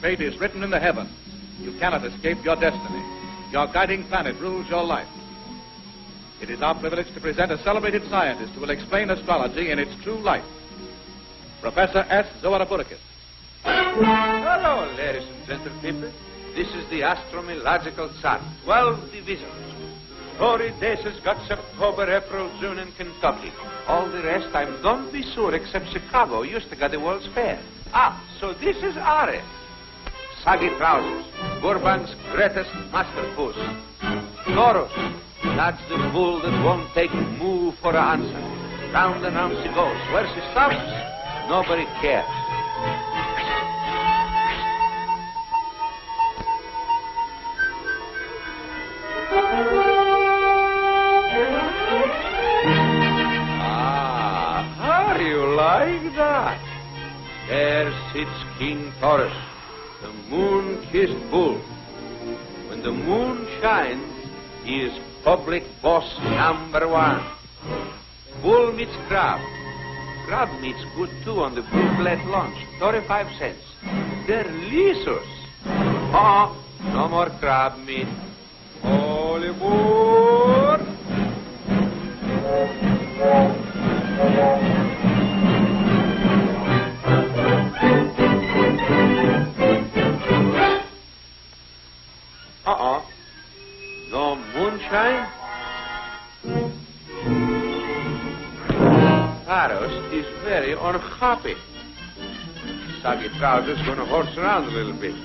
fate is written in the heavens. You cannot escape your destiny. Your guiding planet rules your life. It is our privilege to present a celebrated scientist who will explain astrology in its true light. Professor S. Zoaraburikis. Hello, ladies and gentlemen. This is the astrological chart. 12 divisions. Tory days has got October, April, June in Kentucky. All the rest, I don't be sure, except Chicago used to got the World's Fair. So this is Aries. Saggy trousers. Burbank's greatest masterpiece. Taurus. That's the bull that won't take moo for an answer. Round and round she goes. Where she stops, nobody cares. How you like that? There sits King Taurus, the moon-kissed bull. When the moon shines, he is public boss #1. Bull meets crab. Crab meets good too on the blue plate lunch. 35 cents. Delicious. No more crab meat. All aboard. No moonshine? Taurus is very unhappy. Saggy trousers gonna horse around a little bit.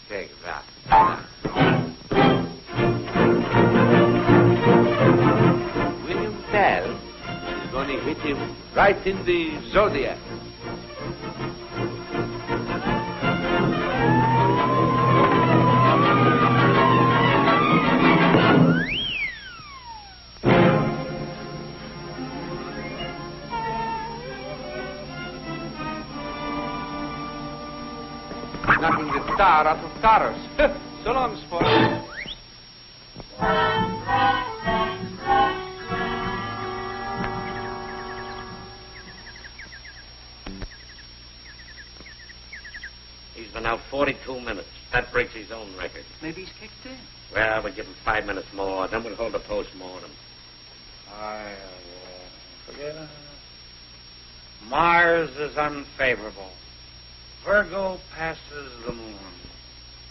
Take that. William Tell is gonna hit him right in the zodiac. Knocking the star out of Taurus. So long, sport. He's been out 42 minutes. That breaks his own record. Maybe he's kicked in. Well, we'll give him 5 minutes more, then we'll hold a post-mortem. Forget it. Mars is unfavorable. Virgo passes the moon.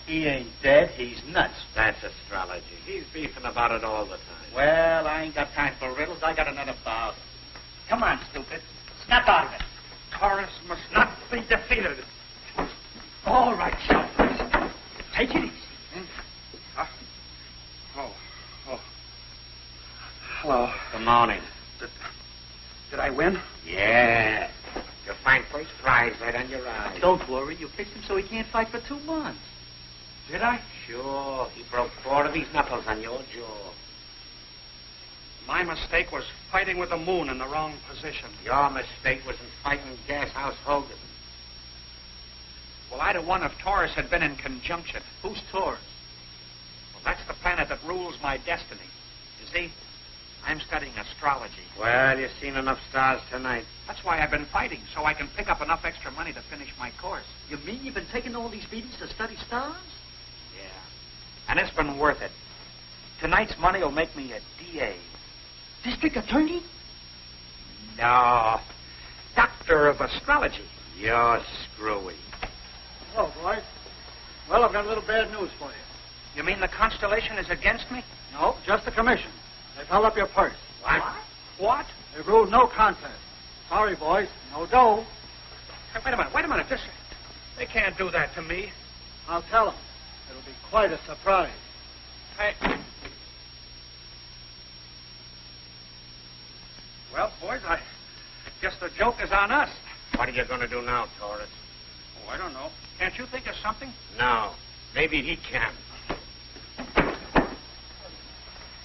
He ain't dead, he's nuts. That's astrology. He's beefing about it all the time. Well, I ain't got time for riddles. I got another 1,000. Come on, stupid. Snap out of it. Taurus must not be defeated. All right, Shelfers. Take it easy. Hello. Good morning. Did I win? Yeah. You'll find first prize right on your eye. Don't worry. You fixed him so he can't fight for 2 months. Did I? Sure. He broke 4 of these knuckles on your jaw. My mistake was fighting with the moon in the wrong position. Your mistake was in fighting Gashouse Hogan. Well, I'd have won if Taurus had been in conjunction. Who's Taurus? Well, that's the planet that rules my destiny. You see, I'm studying astrology. Well, you've seen enough stars tonight. That's why I've been fighting, so I can pick up enough extra money to finish my course. You mean you've been taking all these beatings to study stars? Yeah. And it's been worth it. Tonight's money will make me a DA. District attorney? No. Doctor of astrology. You're screwy. Hello, boys. Well, I've got a little bad news for you. You mean the constellation is against me? No, just the commission. They've held up your purse. What? What? They've ruled no contest. Sorry, boys. No dough. Hey, wait a minute. They can't do that to me. I'll tell them. It'll be quite a surprise. Hey. Well, boys, I guess the joke is on us. What are you going to do now, Taurus? Oh, I don't know. Can't you think of something? No. Maybe he can.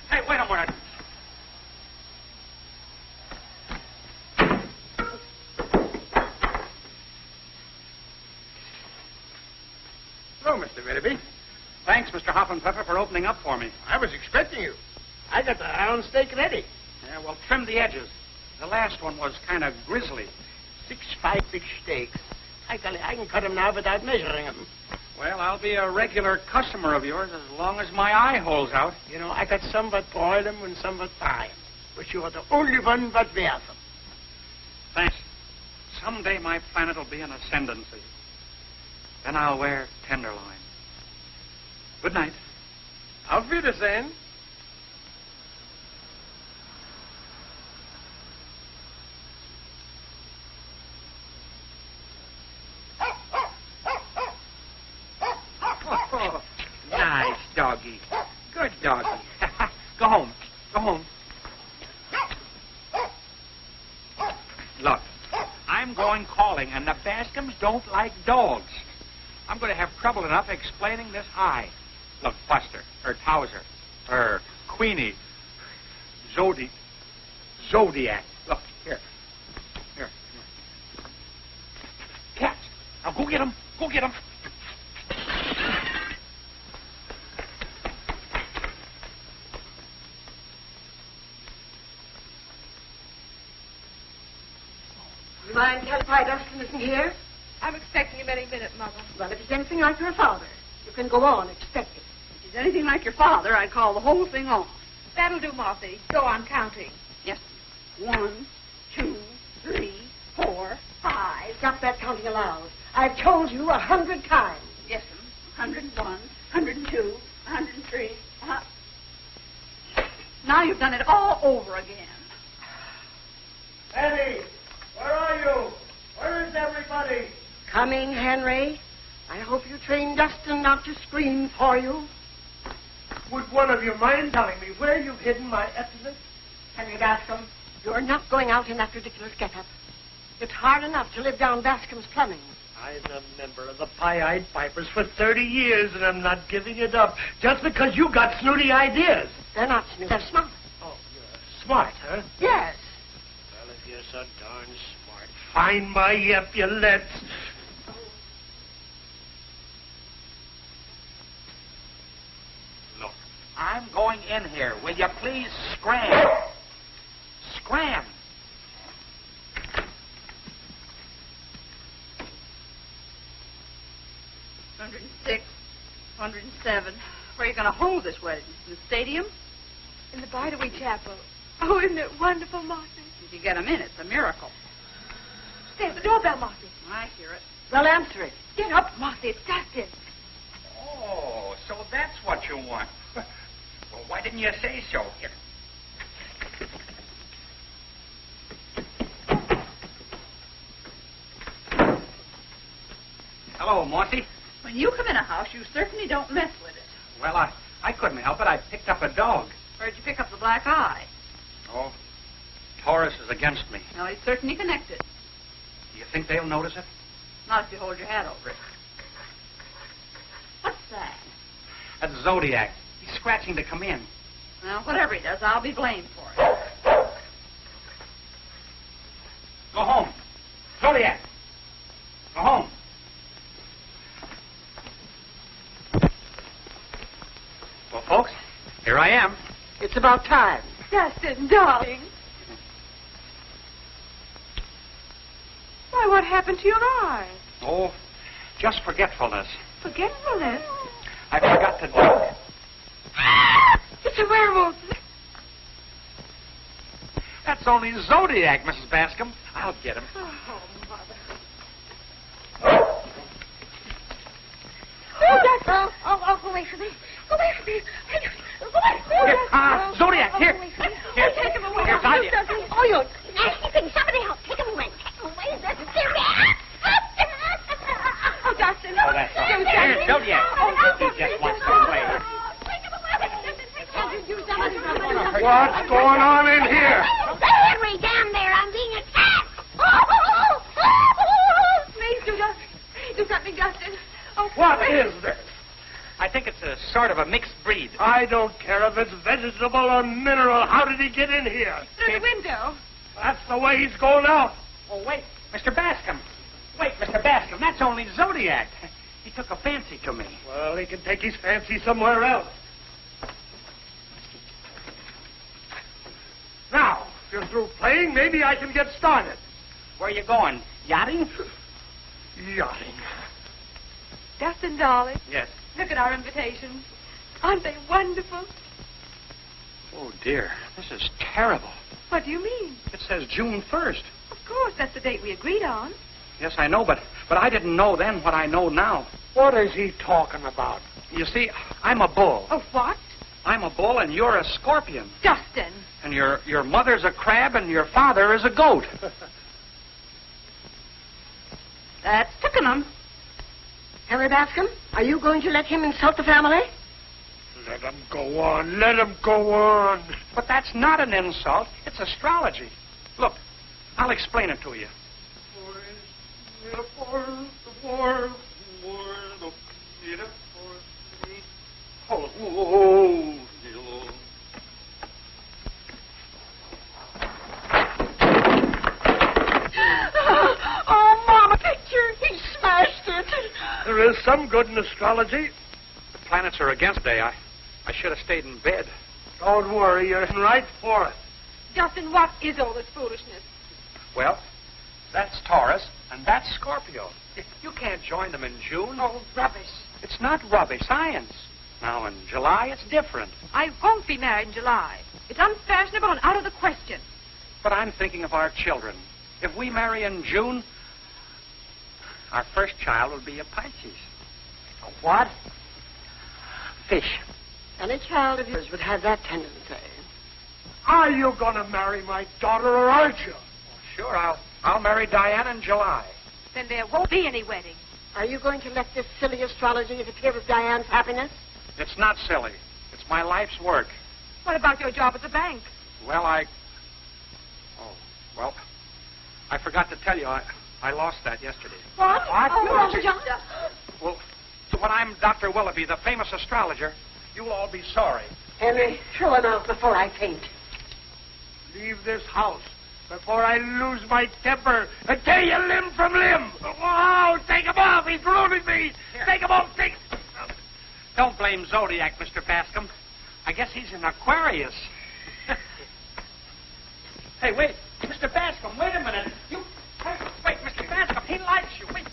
Hey, wait a minute. Hello, Mr. Willoughby. Thanks, Mr. Hoffenpfeffer, for opening up for me. I was expecting you. I got the round steak ready. Yeah, well, trim the edges. The last one was kind of grisly. 5 big steaks. I tell you, I can cut them now without measuring them. Well, I'll be a regular customer of yours as long as my eye holds out. You know, I got some that boil them and some that fry them. But you are the only one that wears them. Thanks. Someday my planet will be an ascendancy. Then I'll wear tenderloin. Good night. Auf Wiedersehen. Nice doggy. Good doggy. Go home. Go home. Look, I'm going calling, and the Bascom's don't like dogs. I'm going to have trouble enough explaining this eye. Look, Buster, or Towser, or Queenie, Zodiac. Look, here. Here. Cats. Now go get them. Go get them. You mind tell why Dustin isn't here? I'm expecting him any minute, Mother. Well, if he's anything like your father, you can go on expecting. If he's anything like your father, I'd call the whole thing off. That'll do, Marthy. Go on counting. Yes. 1, 2, 3, 4, 5. Stop that counting aloud. I've told you 100 times. Yes, 101, 102, 103. Now you've done it all over again. Eddie, where are you? Where is everybody? Coming, Henry. I hope you trained Dustin not to scream for you. Would one of you mind telling me where you've hidden my estimate? Henry Bascom, you're not going out in that ridiculous get-up. It's hard enough to live down Bascom's plumbing. I'm a member of the Pie-Eyed Pipers for 30 years, and I'm not giving it up just because you got snooty ideas. They're not snooty. They're smart. Oh, you're smart, huh? Yes. Well, if you're so darn smart, find my epaulets. Look, I'm going in here. Will you please scram? Scram. $106, $107. Where are you going to hold this wedding? In the stadium? In the Bardaway Chapel. Oh, isn't it wonderful, Martha? If you get them in, it's a miracle. There's the doorbell, Martha. I hear it. Well, answer it. Get up, Martha. It's Dustin. Oh, so that's what you want. Well, why didn't you say so? Here. Hello, Monty. When you come in a house, you certainly don't mess with it. Well, I couldn't help it. I picked up a dog. Where'd you pick up the black eye? Oh, Taurus is against me. No, he's certainly connected. Do you think they'll notice it? Not if you hold your hat over it. What's that? That's Zodiac. He's scratching to come in. Well, whatever he does, I'll be blamed for it. Go home. Zodiac. Go home. Well, folks, here I am. It's about time. Dustin, darling. Why, what happened to your eye? Oh, just forgetfulness. Forgetfulness? I forgot to drink. It's a werewolf. That's only Zodiac, Mrs. Bascom. I'll get him. Oh, Mother. Oh, Dustin. Oh, go away from me. Go away from me. Go away from me. Zodiac, here. Here. Take him away. Here's idea. Oh, you nasty thing. Somebody help. Take him away. Take him away. That's Oh, Dustin. Oh, that's all. Here's Zodiac. He just wants to play. What's going on in here? Henry, down there. I'm being attacked. Please do something, Dustin. Oh, What please. is this? I think it's a sort of a mixed breed. I don't care if it's vegetable or mineral. How did he get in here? Through the window. That's the way he's going out. Oh, wait, Mr. Bascom. Wait, Mr. Bascom, that's only Zodiac. He took a fancy to me. Well, he can take his fancy somewhere else. Now, if you're through playing, maybe I can get started. Where are you going? Yachting? Yachting. Dustin, darling, Yes. look at our invitations. Aren't they wonderful? Oh, dear. This is terrible. What do you mean? It says June 1st. Of course, that's the date we agreed on. Yes, I know, but I didn't know then what I know now. What is he talking about? You see, I'm a bull. Oh, what? I'm a bull and you're a scorpion. Dustin. And your mother's a crab and your father is a goat. That's Twickenham. Harry Bascom, are you going to let him insult the family? Let him go on. Let him go on. But that's not an insult. It's astrology. Look, I'll explain it to you. Oh, Mama, picture. He smashed it. There is some good in astrology. The planets are against day. I should have stayed in bed. Don't worry, you're right for it. Justin, what is all this foolishness? Well, that's Taurus and that's Scorpio. You can't join them in June. Oh, rubbish. It's not rubbish, science. Now, in July, it's different. I won't be married in July. It's unfashionable and out of the question. But I'm thinking of our children. If we marry in June, our first child will be a Pisces. A what? Fish. Any child of yours would have that tendency. Are you going to marry my daughter or aren't you? Sure, I'll marry Diane in July. Then there won't be any wedding. Are you going to let this silly astrology interfere with Diane's happiness? It's not silly. It's my life's work. What about your job at the bank? Well, I forgot to tell you. I lost that yesterday. What? Oh, John. Well, when I'm Dr. Willoughby, the famous astrologer, you'll all be sorry. Henry, throw him out before I faint. Leave this house before I lose my temper and tear you limb from limb. Oh, take him off. He's ruining me. Here. Take him off. Take... Don't blame Zodiac, Mr. Bascom. I guess he's an Aquarius. Hey, wait. Mr. Bascom, wait a minute. Wait, Mr. Bascom, he likes you. Wait.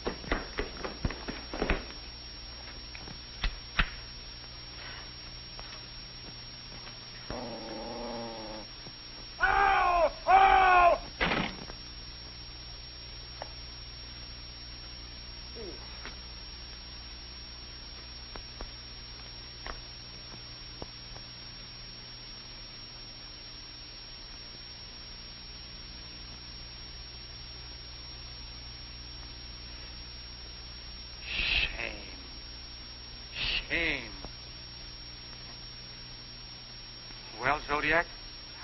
Oh! Oh! Shame. Well, Zodiac,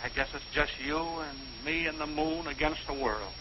I guess it's just you and me and the moon against the world.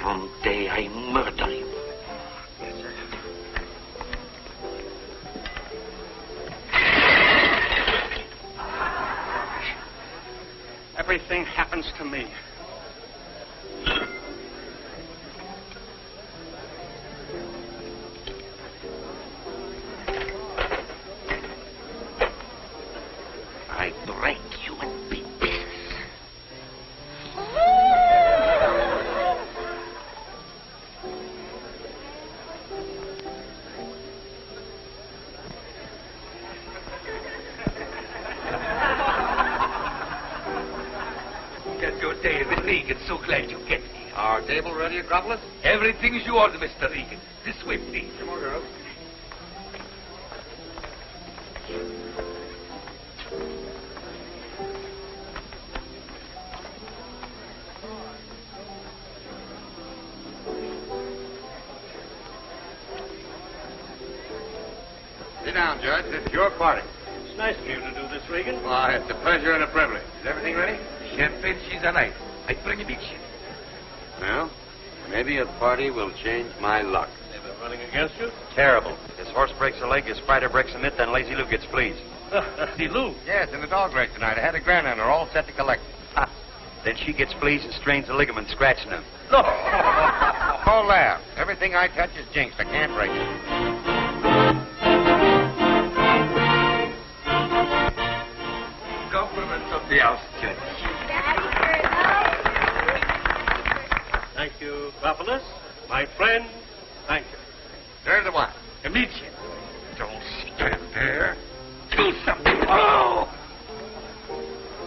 Someday I murder you. Yes, sir. Everything happens to me. I break you in big pieces. Get your day, Mr. Regan. So glad you get here. Our table ready, Acropolis? Everything's yours, Mr. Regan. This way, please. Come on, girls. Sit down, Judge. This is your party. It's nice of you to do this, Regan. Why, it's a pleasure and a privilege. Is everything ready? Champagne, she's alive. I bring a bitch. Well, maybe a party will change my luck. They've been running against you? Terrible. His horse breaks a leg, his spider breaks a mitt, then Lazy Lou gets fleas. Lazy Lou? Yes, in the dog race tonight. I had a grand on her, all set to collect. Ha. Then she gets fleas and strains a ligament, scratching him. Look! Don't laugh. Everything I touch is jinxed. I can't break it. Compliments of the house, Judge. Thank you, Clampett. My friend, thank you. There's the one. Amici, don't stand there. Do something. Oh!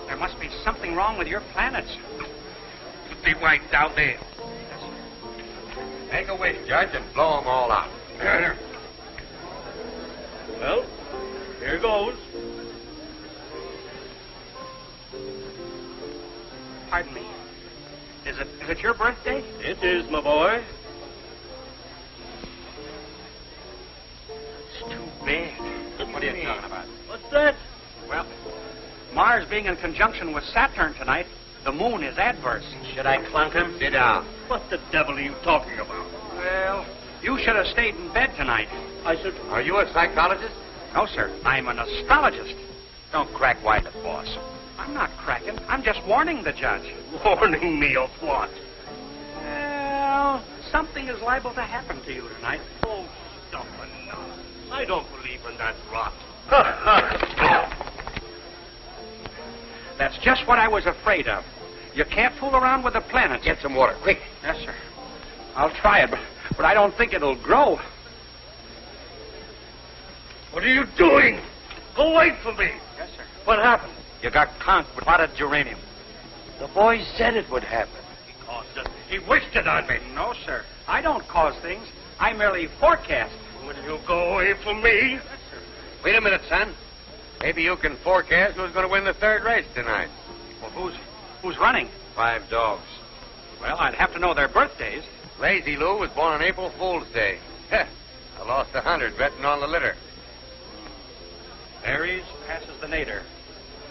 There must be something wrong with your planets. Put the white down there. Make a wish, Judge, and blow them all out. Well, here goes. Pardon me. Is it your birthday? It is, my boy. It's too bad. What are you talking about? What's that? Well, Mars being in conjunction with Saturn tonight, the moon is adverse. Should I clunk him? Sit down. What the devil are you talking about? Well, you should have stayed in bed tonight. I said... Are you a psychologist? No, sir. I'm an astrologist. Don't crack wide the boss. I'm not cracking. I'm just warning the judge. Warning me of what? Well, something is liable to happen to you tonight. Oh, stop it now. I don't believe in that rot. That's just what I was afraid of. You can't fool around with the planets. Get some water, quick. Yes, sir. I'll try it, but I don't think it'll grow. What are you doing? Go wait for me. Yes, sir. What happened? You got conked with potted geranium. The boy said it would happen. He caused it. He wished it on me. No, sir. I don't cause things. I merely forecast. Will you go away from me? Yes, sir. Wait a minute, son. Maybe you can forecast who's going to win the third race tonight. Well, who's running? 5 dogs. Well, I'd have to know their birthdays. Lazy Lou was born on April Fool's Day. I lost 100 betting on the litter. Aries passes the nadir.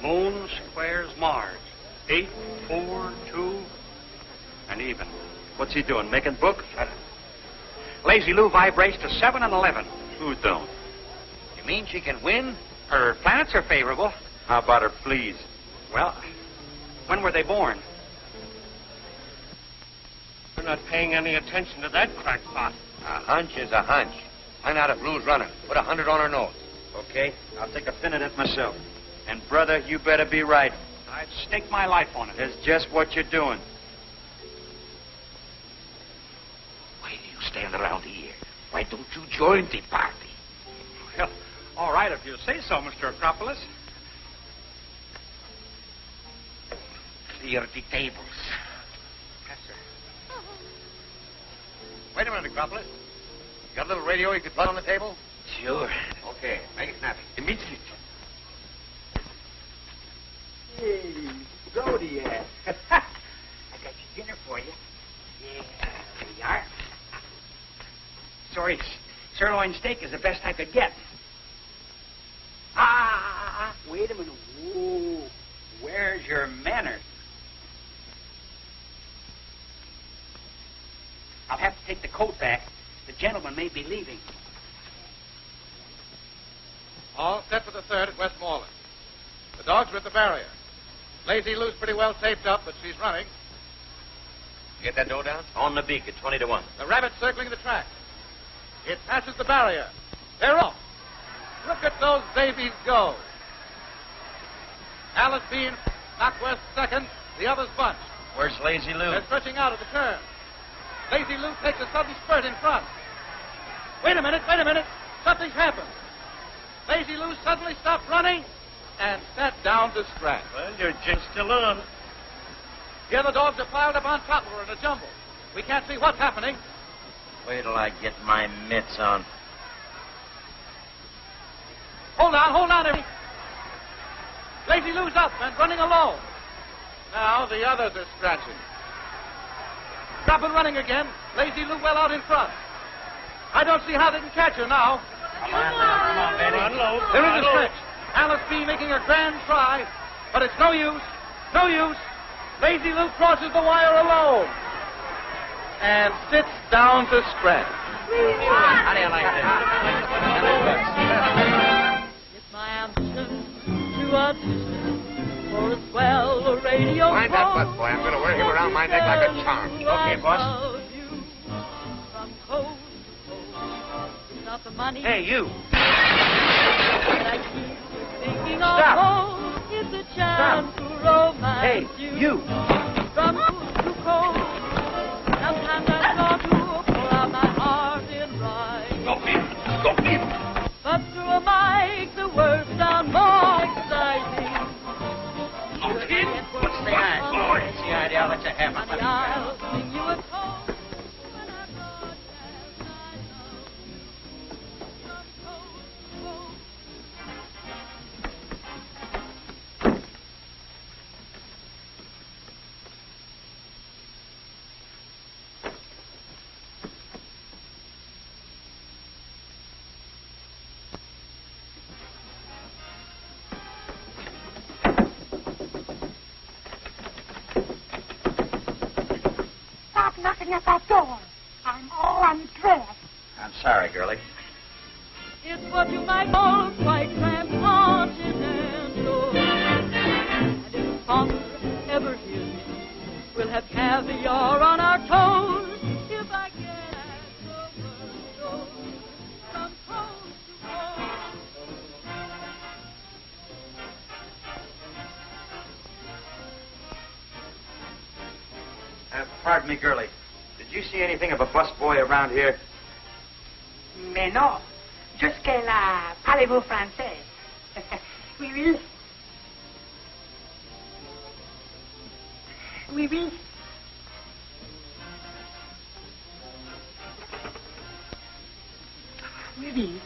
Moon squares Mars. 8, 4, 2, and even. What's he doing, making books? Lazy Lou vibrates to 7 and 11. Who don't? You mean she can win? Her planets are favorable. How about her fleas? Well, when were they born? You're not paying any attention to that crackpot. A hunch is a hunch. Find out if Lou's running. Put 100 on her nose. Okay, I'll take a pin in it myself. And, brother, you better be right. I'd stake my life on it. That's just what you're doing. Why do you stand around here? Why don't you join the party? Well, all right, if you say so, Mr. Acropolis. Clear the tables. Yes, sir. Wait a minute, Acropolis. You got a little radio you could plug on the table? Sure. Okay, make it snappy. Immediately. Hey, Zodiac. I got your dinner for you. Yeah, there you are. Sorry, sirloin steak is the best I could get. Wait a minute. Whoa. Where's your manners? I'll have to take the coat back. The gentleman may be leaving. All set for the third at Westmoreland. The dogs are at the barrier. Lazy Lou's pretty well taped up, but she's running. You get that dough down? On the beak at 20 to 1. The rabbit's circling the track. It passes the barrier. They're off. Look at those babies go. Alice Bean, Knockwest second, the others bunch. Where's Lazy Lou? They're stretching out at the turn. Lazy Lou takes a sudden spurt in front. Wait a minute. Something's happened. Lazy Lou suddenly stopped running and sat down to scratch. Well, you're just still on. The other dogs are piled up on top of her in a jumble. We can't see what's happening. Wait till I get my mitts on. Hold on, everybody. Lazy Lou's up and running alone. Now the others are scratching. Stop and running again. Lazy Lou well out in front. I don't see how they can catch her now. Come on, Betty. Unload. There is a stretch. Alice B making a grand try, but it's no use. No use. Lazy Lou crosses the wire alone and sits down to scratch. How do you like this? It's my ambition to audition for a swell radio. Mind that bus boy. I'm going to wear him around my neck like a charm. Okay, boss. From coast to coast. It's not the money. Hey, you. That I keep thinking Stop. of. It's a chance to romance Hey, you. From coast to coast. Sometimes I try to pour out my heart in rhyme. Go in. Go in. But through a mic, the words sound more exciting. Go in. What's the idea? What's the idea? I'll let you have Honey, it. I'll sing you a song when I broadcast my love from coast to coast. Stop knocking at that door. I'm all undressed. I'm sorry, girlie. It's what you might call quite transcontinental. And if Father ever hears me, we'll have caviar on our toes. If I get asked over from coast to coast. Pardon me, girlie. Did you see anything of a busboy around here? Mais non. Jusque-là, parlez-vous français? Oui, oui. Oui, oui. Oui, oui.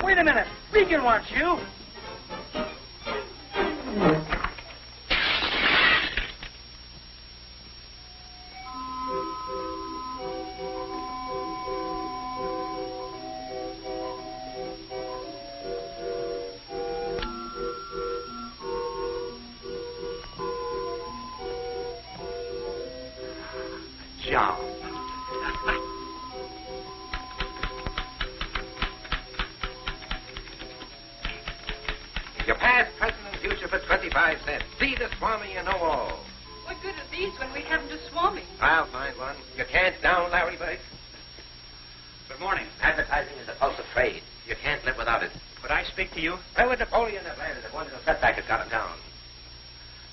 Wait a minute. Regan wants you. John. Your past, present, and future for 25 cents. See the Swami you know all. What good are these when we haven't a Swami? I'll find one. You can't down Larry Bird. Good morning. Advertising is a pulse of trade. You can't live without it. Could I speak to you? Well, with Napoleon have landed, the one little setback has got him down.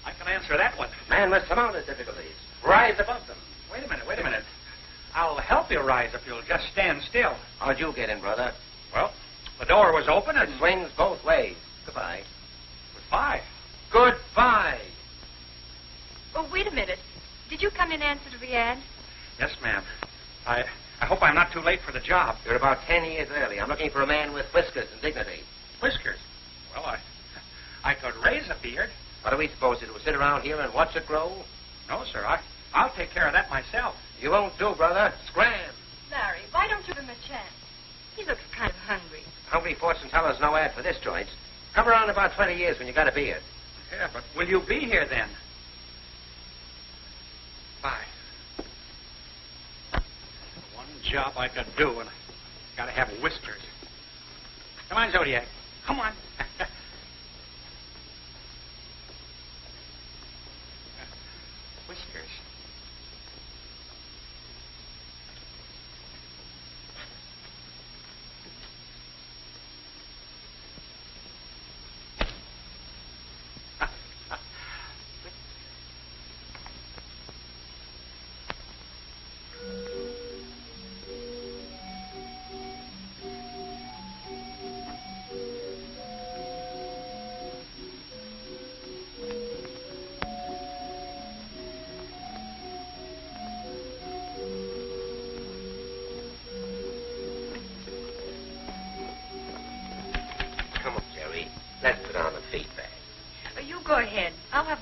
I can answer that one. Man must surmount his difficulties. Rise above them. Wait a minute. I'll help you rise if you'll just stand still. How'd you get in, brother? Well, the door was open and... It swings both ways. Goodbye. Goodbye. Goodbye. Oh, wait a minute. Did you come in answer to the ad? Yes, ma'am. I hope I'm not too late for the job. You're about 10 years early. I'm looking for a man with whiskers and dignity. Whiskers? Well, I could raise a beard. What are we supposed to do? Sit around here and watch it grow? No, sir. I'll take care of that myself. You won't do, brother. Scram. Larry, why don't you give him a chance? He looks kind of hungry. Hungry fortune teller's no ad for this joint. Come around in about 20 years when you got a beard. Yeah, but will you be here then? Bye. One job I could do, and I gotta have whiskers. Come on, Zodiac. Come on.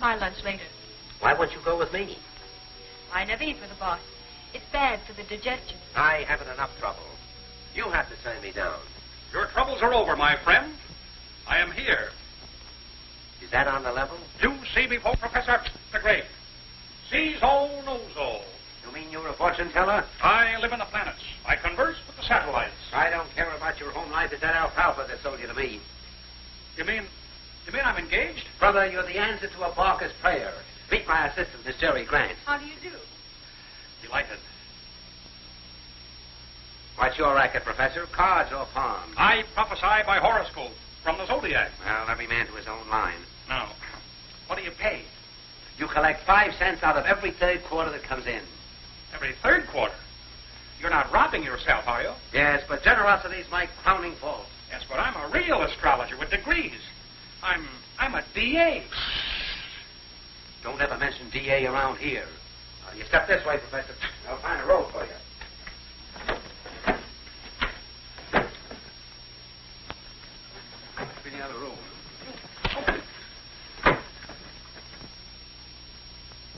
my lunch later. Why won't you go with me? I never eat with the boss. It's bad for the digestion. I haven't enough trouble. You have to turn me down. Your troubles are over, my friend. I am here. Is that on the level? You see before Professor the Great. Sees all, knows all. You mean you're a fortune teller? I live in the planets. I converse with the satellites. I don't care about your home life. It's that alfalfa that sold you to me. You mean I'm engaged? Brother, you're the answer to a Barker's prayer. Meet my assistant, Miss Jerry Grant. How do you do? Delighted. What's your racket, Professor? Cards or palms? I prophesy by horoscope from the zodiac. Well, every man to his own line. Now, what do you pay? You collect 5 cents out of every third quarter that comes in. Every third quarter? You're not robbing yourself, are you? Yes, but generosity is my crowning fault. Yes, but I'm a real astrologer with degrees. I'm a DA. Don't ever mention DA around here. You step this way, Professor. I'll find a roll for you. In the other room.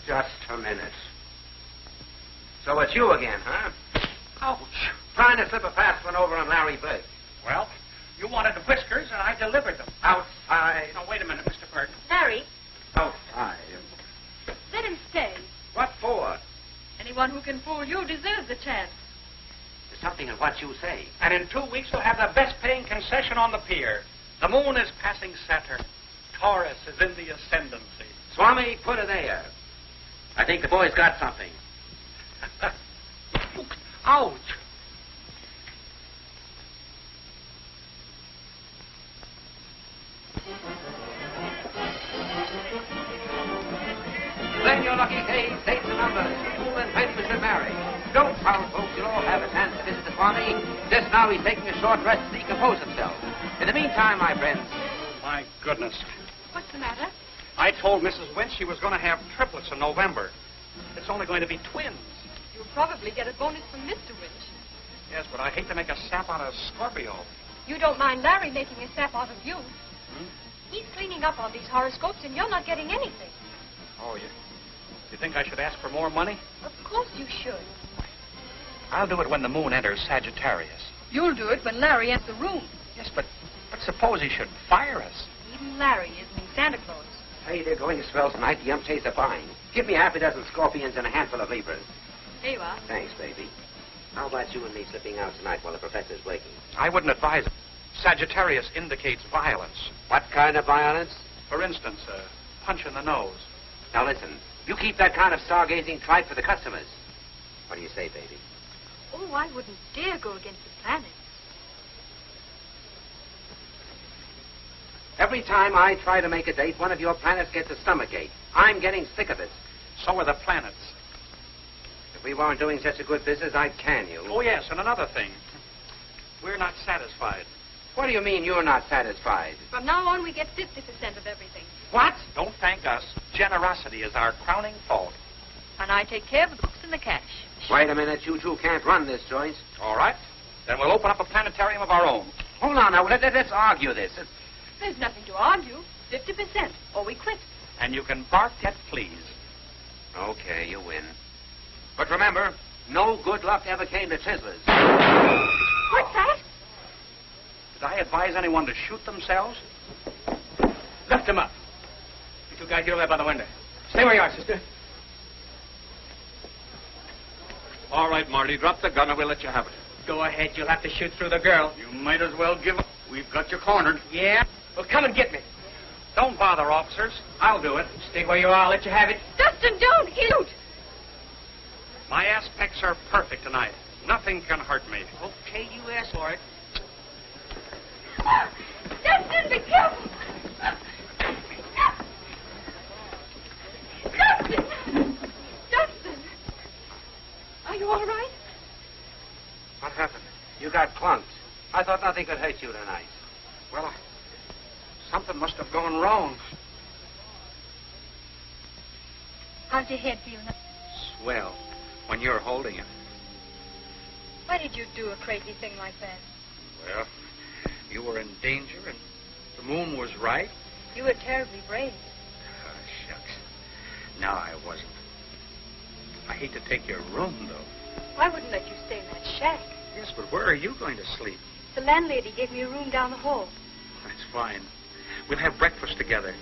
Just a minute. So it's you again, huh? Ouch. Trying to slip a fast one over on Larry Blake. Well, you wanted the whiskers, and I delivered them. Outside. Now, wait a minute, Mr. Burton. Larry, Outside. let him stay. What for? Anyone who can fool you deserves a chance. There's something in what you say. And in 2 weeks, we'll have the best-paying concession on the pier. The moon is passing Saturn. Taurus is in the ascendancy. Swami, put it there. I think the boy's got something. Ouch. Then your lucky days, dates and numbers. Fool and Benjamin should marry. Don't proud folks, you'll all have a chance to visit the Swami. Just now he's taking a short rest to decompose himself. In the meantime, my friends. My goodness. What's the matter? I told Mrs. Winch she was going to have triplets in November. It's only going to be twins. You'll probably get a bonus from Mr. Winch. Yes, but I hate to make a sap out of Scorpio. You don't mind Larry making a sap out of you. Hmm? He's cleaning up on these horoscopes, and you're not getting anything. Oh, you think I should ask for more money? Of course you should. I'll do it when the moon enters Sagittarius. You'll do it when Larry enters the room. Yes, but suppose he should fire us. Even Larry isn't Santa Claus. Hey, they're going to swell tonight. The umpires are buying. Give me half a dozen scorpions and a handful of Libras. Here you are. Thanks, baby. How about you and me slipping out tonight while the professor's waking? I wouldn't advise it. Sagittarius indicates violence. What kind of violence? For instance, a punch in the nose. Now listen, you keep that kind of stargazing tripe for the customers. What do you say, baby? Oh, I wouldn't dare go against the planets. Every time I try to make a date, one of your planets gets a stomachache. I'm getting sick of it. So are the planets. If we weren't doing such a good business, I'd can you. Oh, yes, and another thing. We're not satisfied. What do you mean you're not satisfied? From now on, we get 50% of everything. What? Don't thank us. Generosity is our crowning fault. And I take care of the books and the cash. Wait a minute. You two can't run this joint. All right. Then we'll open up a planetarium of our own. Hold on now. Let's argue this. There's nothing to argue. 50%, or we quit. And you can bark at fleas. Okay, you win. But remember, no good luck ever came to Chislers. What's that? Did I advise anyone to shoot themselves? Lift him up. You two guys get over there by the window. Stay where you are, sister. All right, Marty, drop the gun and we'll let you have it. Go ahead. You'll have to shoot through the girl. You might as well give up. We've got you cornered. Yeah? Well, come and get me. Don't bother, officers. I'll do it. Stay where you are. I'll let you have it. Dustin, don't! Shoot! My aspects are perfect tonight. Nothing can hurt me. Okay, you asked for it. Dustin, be careful! Dustin! Dustin! Are you all right? What happened? You got clunked. I thought nothing could hurt you tonight. Well, something must have gone wrong. How's your head feel now? Swell, when you're holding it. Why did you do a crazy thing like that? Well, you were in danger and the moon was right. You were terribly brave. Oh, shucks. No, I wasn't. I hate to take your room, though. I wouldn't let you stay in that shack. Yes, but where are you going to sleep? The landlady gave me a room down the hall. That's fine. We'll have breakfast together.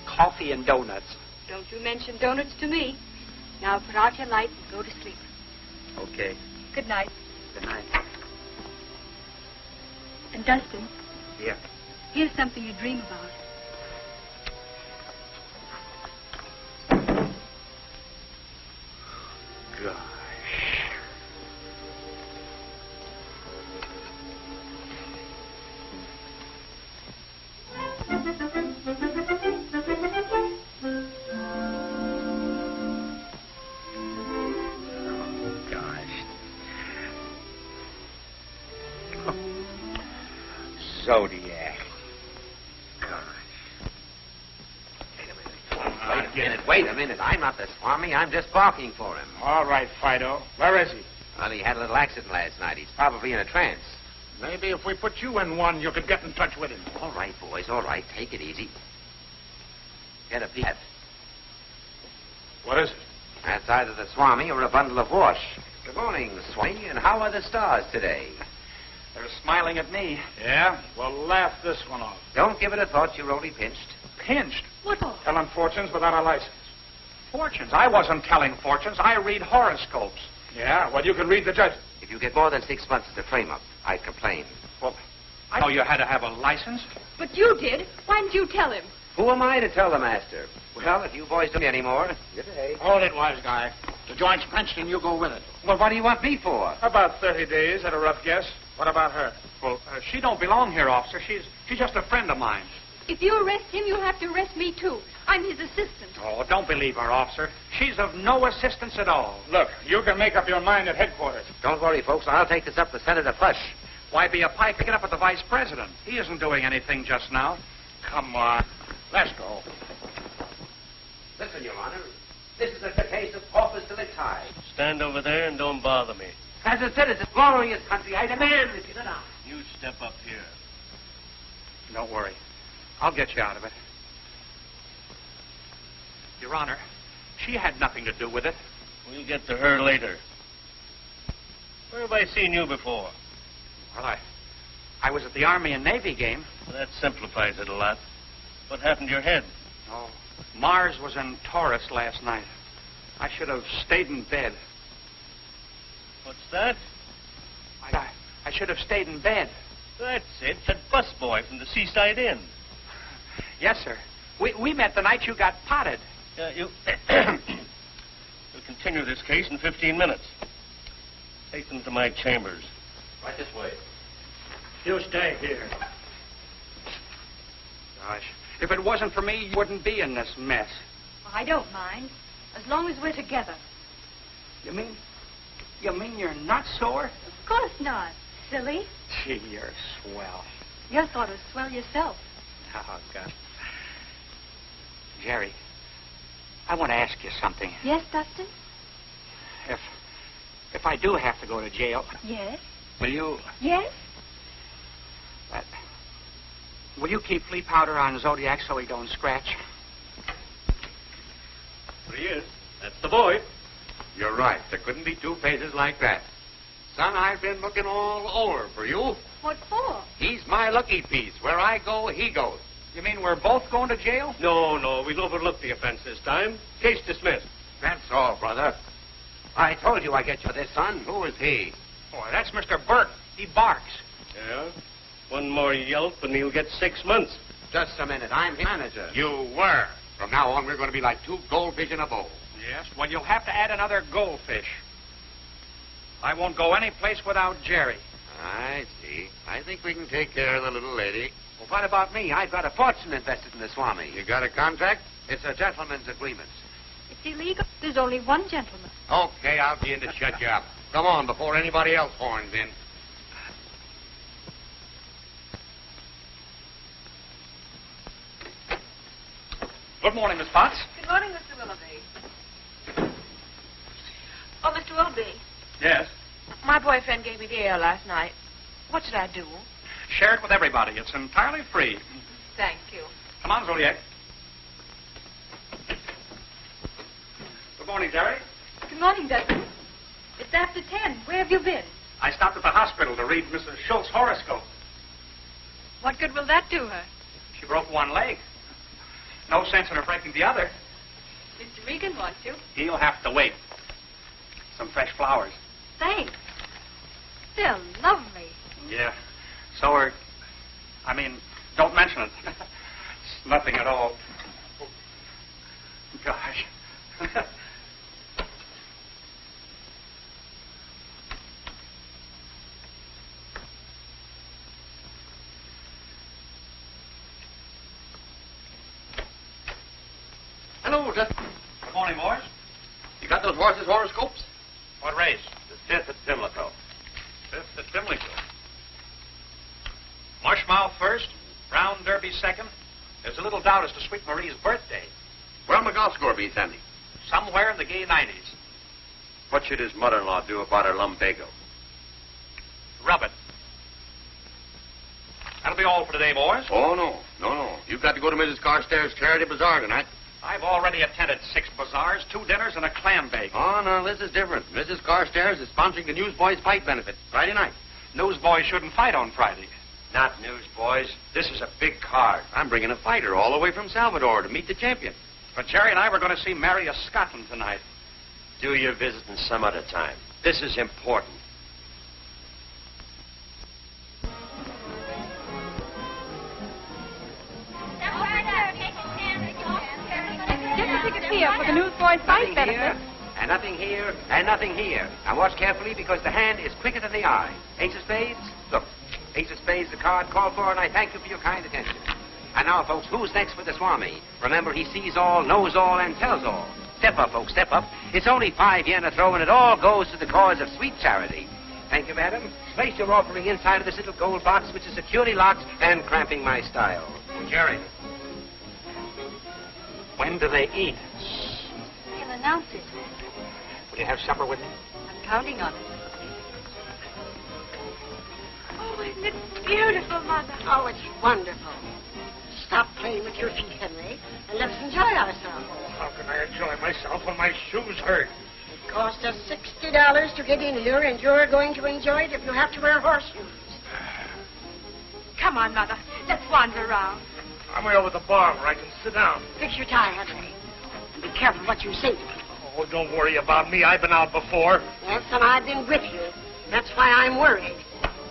Coffee and donuts. Don't you mention donuts to me. Now put out your light and go to sleep. Okay. Good night. Good night. And Dustin, Yeah. here's something you dream about. Gosh. Zodiac. Wait a minute. I'm not the Swami. I'm just barking for him. All right, Fido. Where is he? Well, he had a little accident last night. He's probably in a trance. Maybe if we put you in one, you could get in touch with him. All right, boys. All right. Take it easy. Get a peek. What is it? That's either the Swami or a bundle of wash. Good morning, Swami. And how are the stars today? They're smiling at me. Yeah? Well, laugh this one off. Don't give it a thought. You're only pinched. Pinched. What for? Telling fortunes without a license. Fortunes. I wasn't telling fortunes. I read horoscopes. Yeah? Well, you can read the judge. If you get more than 6 months as a frame-up, I'd complain. Well, I know you had to have a license. But you did. Why didn't you tell him? Who am I to tell the master? Well, if you boys don't anymore, good day. Hold it, wise guy. The joint's pinched and you go with it. Well, what do you want me for? About 30 days at a rough guess. What about her? Well, she don't belong here, officer. She's just a friend of mine. If you arrest him, you'll have to arrest me, too. I'm his assistant. Oh, don't believe her, officer. She's of no assistance at all. Look, you can make up your mind at headquarters. Don't worry, folks. I'll take this up to Senator Flush. Why be a pike picking up at the vice president? He isn't doing anything just now. Come on. Let's go. Listen, Your Honor. This is a case of corpus delicti. Stand over there and don't bother me. As a citizen following his country, I demand that you sit down. You step up here. Don't worry. I'll get you out of it. Your Honor, she had nothing to do with it. We'll get to her later. Where have I seen you before? Well, I was at the Army and Navy game. That simplifies it a lot. What happened to your head? Oh, Mars was in Taurus last night. I should have stayed in bed. What's that? I should have stayed in bed. That's it. That busboy from the Seaside Inn. Yes, sir. We met the night you got potted. You'll continue this case in 15 minutes. Take them to my chambers. Right this way. You stay here. Gosh, if it wasn't for me, you wouldn't be in this mess. I don't mind, as long as we're together. You mean you're not sore? Of course not. Silly. Gee, you're swell. You thought it was swell yourself. Oh, God. Jerry, I want to ask you something. Yes, Dustin? If I do have to go to jail, Yes. will you... Yes? Will you keep flea powder on Zodiac so he don't scratch? There he is. That's the boy. You're right. There couldn't be two faces like that. Son, I've been looking all over for you. What for? He's my lucky piece. Where I go, he goes. You mean we're both going to jail? No. We'll overlook the offense this time. Case dismissed. That's all, brother. I told you I get you this, son. Who is he? Boy, that's Mr. Burke. He barks. Yeah? One more yelp and he'll get 6 months. Just a minute. I'm his manager. You were. From now on, we're going to be like two goldfish in a bowl. Yes, well, you'll have to add another goldfish. I won't go any place without Jerry. I see. I think we can take care of the little lady. Well, what about me? I've got a fortune invested in the Swami. You got a contract? It's a gentleman's agreement. It's illegal. There's only one gentleman. Okay, I'll be in to shut you up. Come on, before anybody else horns in. Good morning, Miss Potts. Good morning, Mr. Willoughby. Oh, Mr. Willoughby, Yes. my boyfriend gave me the air last night. What should I do? Share it with everybody. It's entirely free. Thank you. Come on, Zodiac. morning, Jerry. Good morning, Dustin. It's after 10. Where have you been? I stopped at the hospital to read Mrs. Schultz's horoscope. What good will that do her? She broke one leg. No sense in her breaking the other. Mr. Regan wants you. He'll have to wait. Some fresh flowers. Thanks. They're lovely. Yeah. So are... don't mention it. It's nothing at all. Gosh. Hello, Dustin. Good morning, Morris. You got those horses' horoscopes? What race? The 5th at Pimlico. 5th at Pimlico. Marshmallow first, Brown Derby second. There's a little doubt as to Sweet Marie's birthday. Where'll my golf score be, Sandy? Somewhere in the gay 90s. What should his mother-in-law do about her lumbago? Rub it. That'll be all for today, boys. Oh, no. You've got to go to Mrs. Carstairs' Charity Bazaar tonight. I've already attended 6 bazaars, 2 dinners, and a clam bake. Oh, no, this is different. Mrs. Carstairs is sponsoring the Newsboys Fight Benefit Friday night. Newsboys shouldn't fight on Friday. Not Newsboys. This is a big card. I'm bringing a fighter all the way from Salvador to meet the champion. But Jerry and I were going to see Mary of Scotland tonight. Do your visiting some other time. This is important. Get the ticket here for the Newsboys Fight Benefit. And nothing here, and nothing here. Now watch carefully because the hand is quicker than the eye. Ace of spades? Look, ace of spades, the card called for, and I thank you for your kind attention. And now, folks, who's next for the Swami? Remember, he sees all, knows all, and tells all. Step up, folks, step up. It's only 5 yen a throw, and it all goes to the cause of sweet charity. Thank you, madam. Place your offering inside of this little gold box, which is securely locked and cramping my style. Jerry, when do they eat? He'll announce it. Will you have supper with me? I'm counting on it. Oh, isn't it beautiful, Mother? Oh, it's wonderful. Stop playing with your feet, Henry, and let's enjoy ourselves. Oh, how can I enjoy myself when my shoes hurt? It cost us $60 to get in here, and you're going to enjoy it if you have to wear horseshoes. Come on, Mother. Let's wander around. I'm way over the bar where I can sit down. Fix your tie, Henry. And be careful what you say to people. Oh, don't worry about me. I've been out before. Yes, and I've been with you. That's why I'm worried.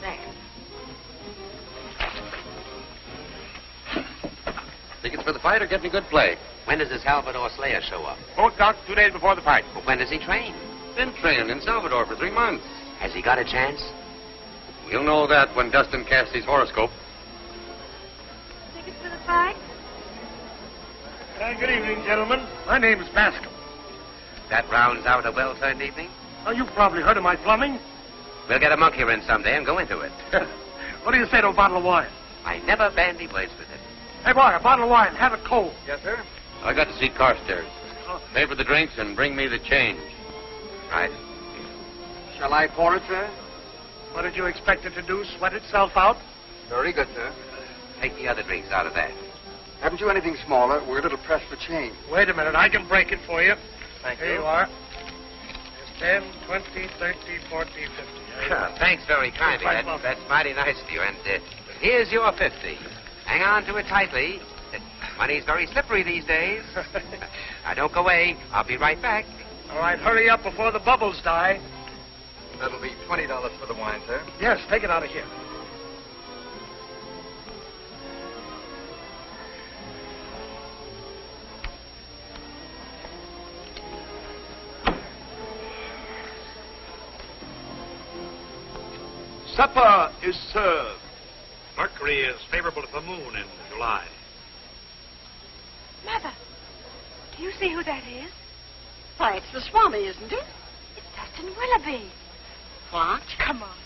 There. Tickets for the fight or getting a good play? When does the Salvador Slayer show up? Both out 2 days before the fight. Well, when does he train? Been training in Salvador for 3 months. Has he got a chance? We'll know that when Dustin casts his horoscope. Tickets for the fight? Good evening, gentlemen. My name is Bascom. That rounds out a well-turned evening. Oh, you've probably heard of my plumbing. We'll get a monkey wrench someday and go into it. What do you say to a bottle of wine? I never bandy words with it. Hey, boy, a bottle of wine. Have it cold. Yes, sir. I got to see Carstairs. Pay for the drinks and bring me the change. Right. Shall I pour it, sir? What did you expect it to do, sweat itself out? Very good, sir. Take the other drinks out of that. Haven't you anything smaller? We're a little pressed for change. Wait a minute. I can break it for you. Thank Here you are. There's 10, 20, 30, 40, 50. Thanks very kindly. That's mighty nice of you. And here's your 50. Hang on to it tightly. Money's very slippery these days. Now, don't go away. I'll be right back. All right, hurry up before the bubbles die. That'll be $20 for the wine, sir. Yes, take it out of here. Supper is served. Mercury is favorable to the moon in July. Mother, do you see who that is? Why, it's the Swami, isn't it? It's Dustin Willoughby. What? Come on.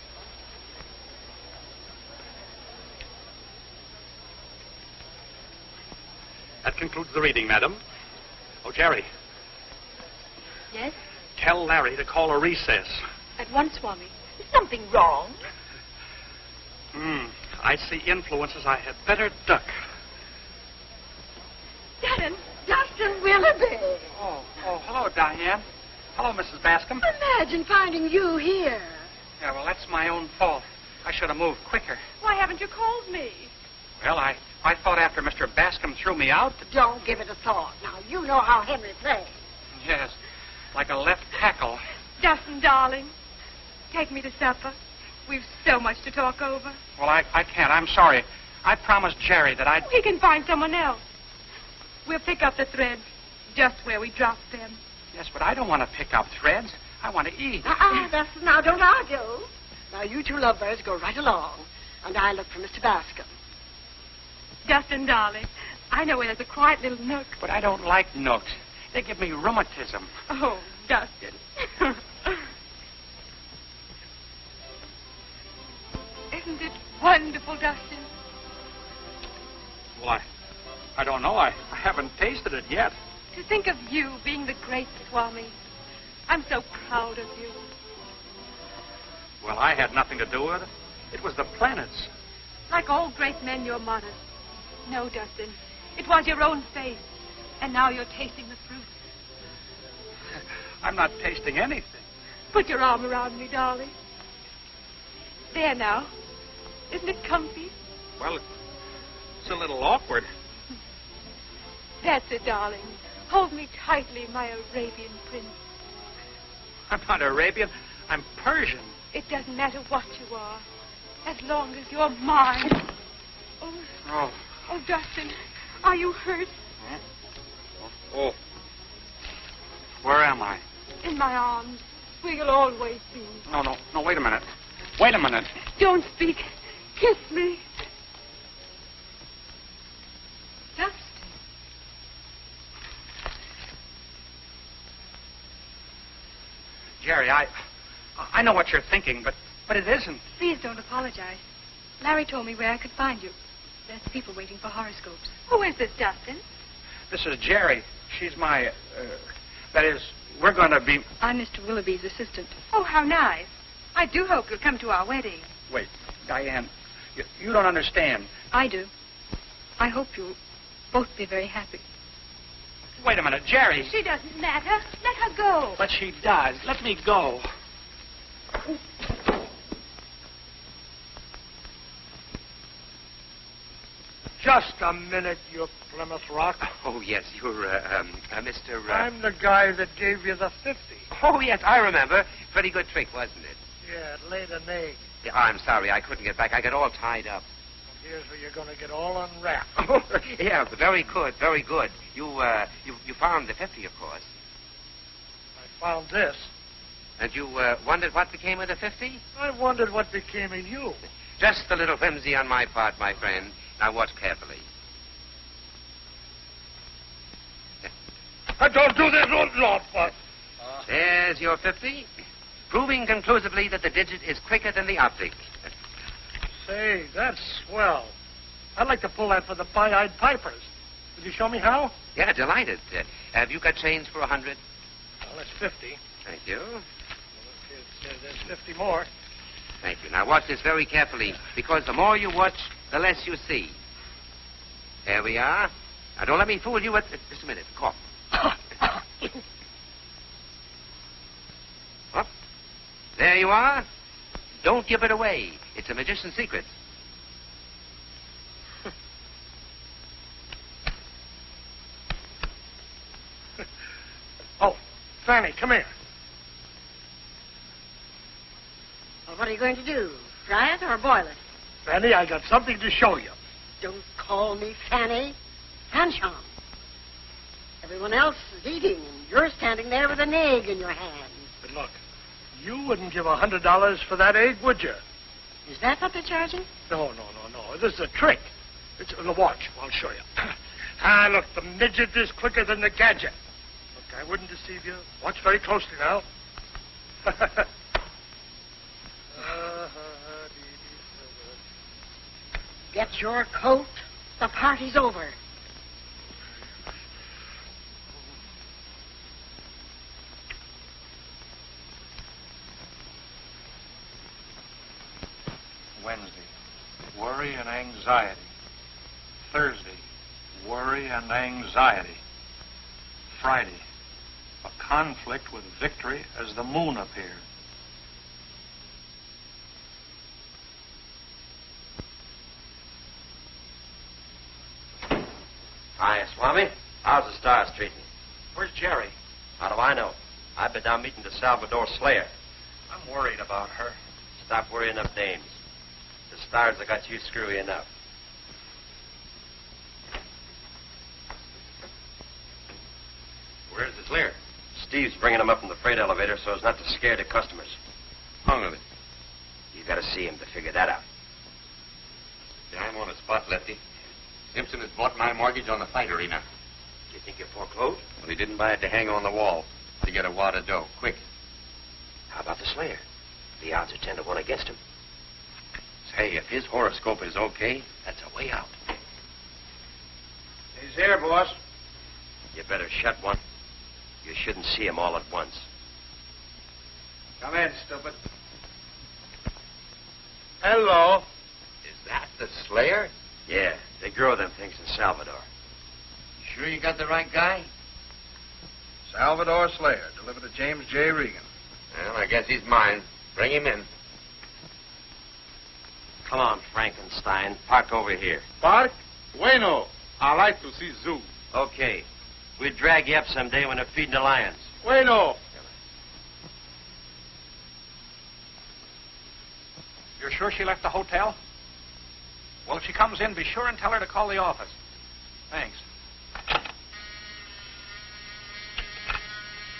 That concludes the reading, madam. Oh, Jerry, Yes? tell Larry to call a recess. At once, Swami. Is something wrong? I see influences I had better duck. Dustin! Dustin! Dustin Willoughby. Oh, hello, Diane. Hello, Mrs. Bascom. Imagine finding you here. Yeah, well, that's my own fault. I should have moved quicker. Why haven't you called me? Well, I thought after Mr. Bascom threw me out... Don't give it a thought. Now, you know how Henry plays. Yes, like a left tackle. Dustin, darling, take me to supper. We've so much to talk over. Well, I can't. I'm sorry. I promised Jerry that I'd... He can find someone else. We'll pick up the threads just where we dropped them. Yes, but I don't want to pick up threads. I want to eat. Dustin, now, don't argue. Now, you two lovebirds go right along, and I look for Mr. Bascom. Dustin, darling, I know where there's a quiet little nook. But I don't like nooks. They give me rheumatism. Oh, Dustin. Isn't it wonderful, Dustin? Well, I don't know. I haven't tasted it yet. To think of you being the great Swami. I'm so proud of you. Well, I had nothing to do with it. It was the planets. Like all great men, you're modest. No, Dustin. It was your own faith. And now you're tasting the fruit. I'm not tasting anything. Put your arm around me, darling. There now. Isn't it comfy? Well, it's a little awkward. That's it, darling. Hold me tightly, my Arabian prince. I'm not Arabian. I'm Persian. It doesn't matter what you are, as long as you're mine. Oh, Dustin, are you hurt? Oh. Where am I? In my arms, where you'll always be. No, wait a minute. Wait a minute. Don't speak. Kiss me. Dustin. Jerry, I know what you're thinking, but it isn't. Please don't apologize. Larry told me where I could find you. There's people waiting for horoscopes. Who is this, Dustin? This is Jerry. She's my, that is, we're going to be... I'm Mr. Willoughby's assistant. Oh, how nice. I do hope you'll come to our wedding. Wait, Diane, you don't understand. I do. I hope you'll both be very happy. Wait a minute, Jerry. She doesn't matter. Let her go. But she does. Let me go. Just a minute, you Plymouth Rock. Oh, yes, you're, Mr. I'm the guy that gave you the 50. Oh, yes, I remember. Pretty good trick, wasn't it? Yeah, it laid an egg. Yeah, I'm sorry, I couldn't get back. I got all tied up. Here's where you're going to get all unwrapped. Yeah, very good, very good. You found the 50, of course. I found this. And you wondered what became of the 50? I wondered what became of you. Just a little whimsy on my part, my friend. Now watch carefully. Don't do this, old Lord, but... There's your 50, proving conclusively that the digit is quicker than the object. Say, that's swell. I'd like to pull that for the Pie-Eyed Pipers. Could you show me how? Yeah, delighted. Have you got change for 100? Well, that's 50. Thank you. Well, there's 50 more. Thank you. Now watch this very carefully, because the more you watch, the less you see. There we are. Now don't let me fool you with... Just a minute. Cough. Up. There you are. Don't give it away. It's a magician's secret. Oh, Fanny, come here. Well, what are you going to do? Fry it or boil it? Fanny, I got something to show you. Don't call me Fanny. Fanchon. Everyone else is eating, and you're standing there with an egg in your hand. But look, you wouldn't give $100 for that egg, would you? Is that what they're charging? No. This is a trick. It's a watch. I'll show you. Look, the midget is quicker than the gadget. Look, I wouldn't deceive you. Watch very closely now. Get your coat. The party's over. Wednesday, worry and anxiety. Thursday, worry and anxiety. Friday. A conflict with victory as the moon appeared. Hi, Swami. How's the stars treating you? Where's Jerry? How do I know? I've been down meeting the Salvador Slayer. I'm worried about her. Stop worrying up dames. The stars have got you screwy enough. Where's the Slayer? Steve's bringing him up in the freight elevator so as not to scare the customers. Hung with it. You got to see him to figure that out. Yeah, I'm on the spot, Lefty. Simpson has bought my mortgage on the fight arena. Do you think you're foreclosed? Well, he didn't buy it to hang on the wall. To get a wad of dough, quick. How about the Slayer? The odds are 10 to 1 against him. Say, if his horoscope is okay, that's a way out. He's here, boss. You better shut one. You shouldn't see him all at once. Come in, stupid. Hello. Is that the Slayer? Yeah, they grow them things in Salvador. Sure you got the right guy? Salvador Slayer, delivered to James J. Regan. Well, I guess he's mine. Bring him in. Come on, Frankenstein. Park over here. Park? Bueno. I like to see zoo. Okay. We'll drag you up someday when they're feeding the lions. Bueno. You're sure she left the hotel? Well, if she comes in, be sure and tell her to call the office. Thanks.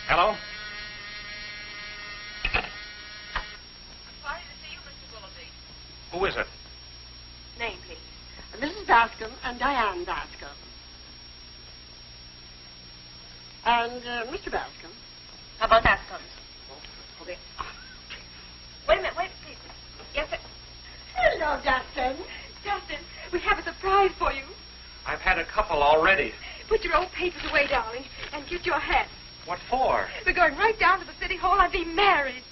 Hello? Sorry to see you, Mr. Willoughby. Who is it? Name, please. Mrs. Bascom and Diane Bascom. And Mr. Bascom. How about that, Scott? Okay. Wait a minute, please. Yes, sir. Hello, Dustin. Dustin, we have a surprise for you. I've had a couple already. Put your old papers away, darling, and get your hat. What for? We're going right down to the city hall and be married.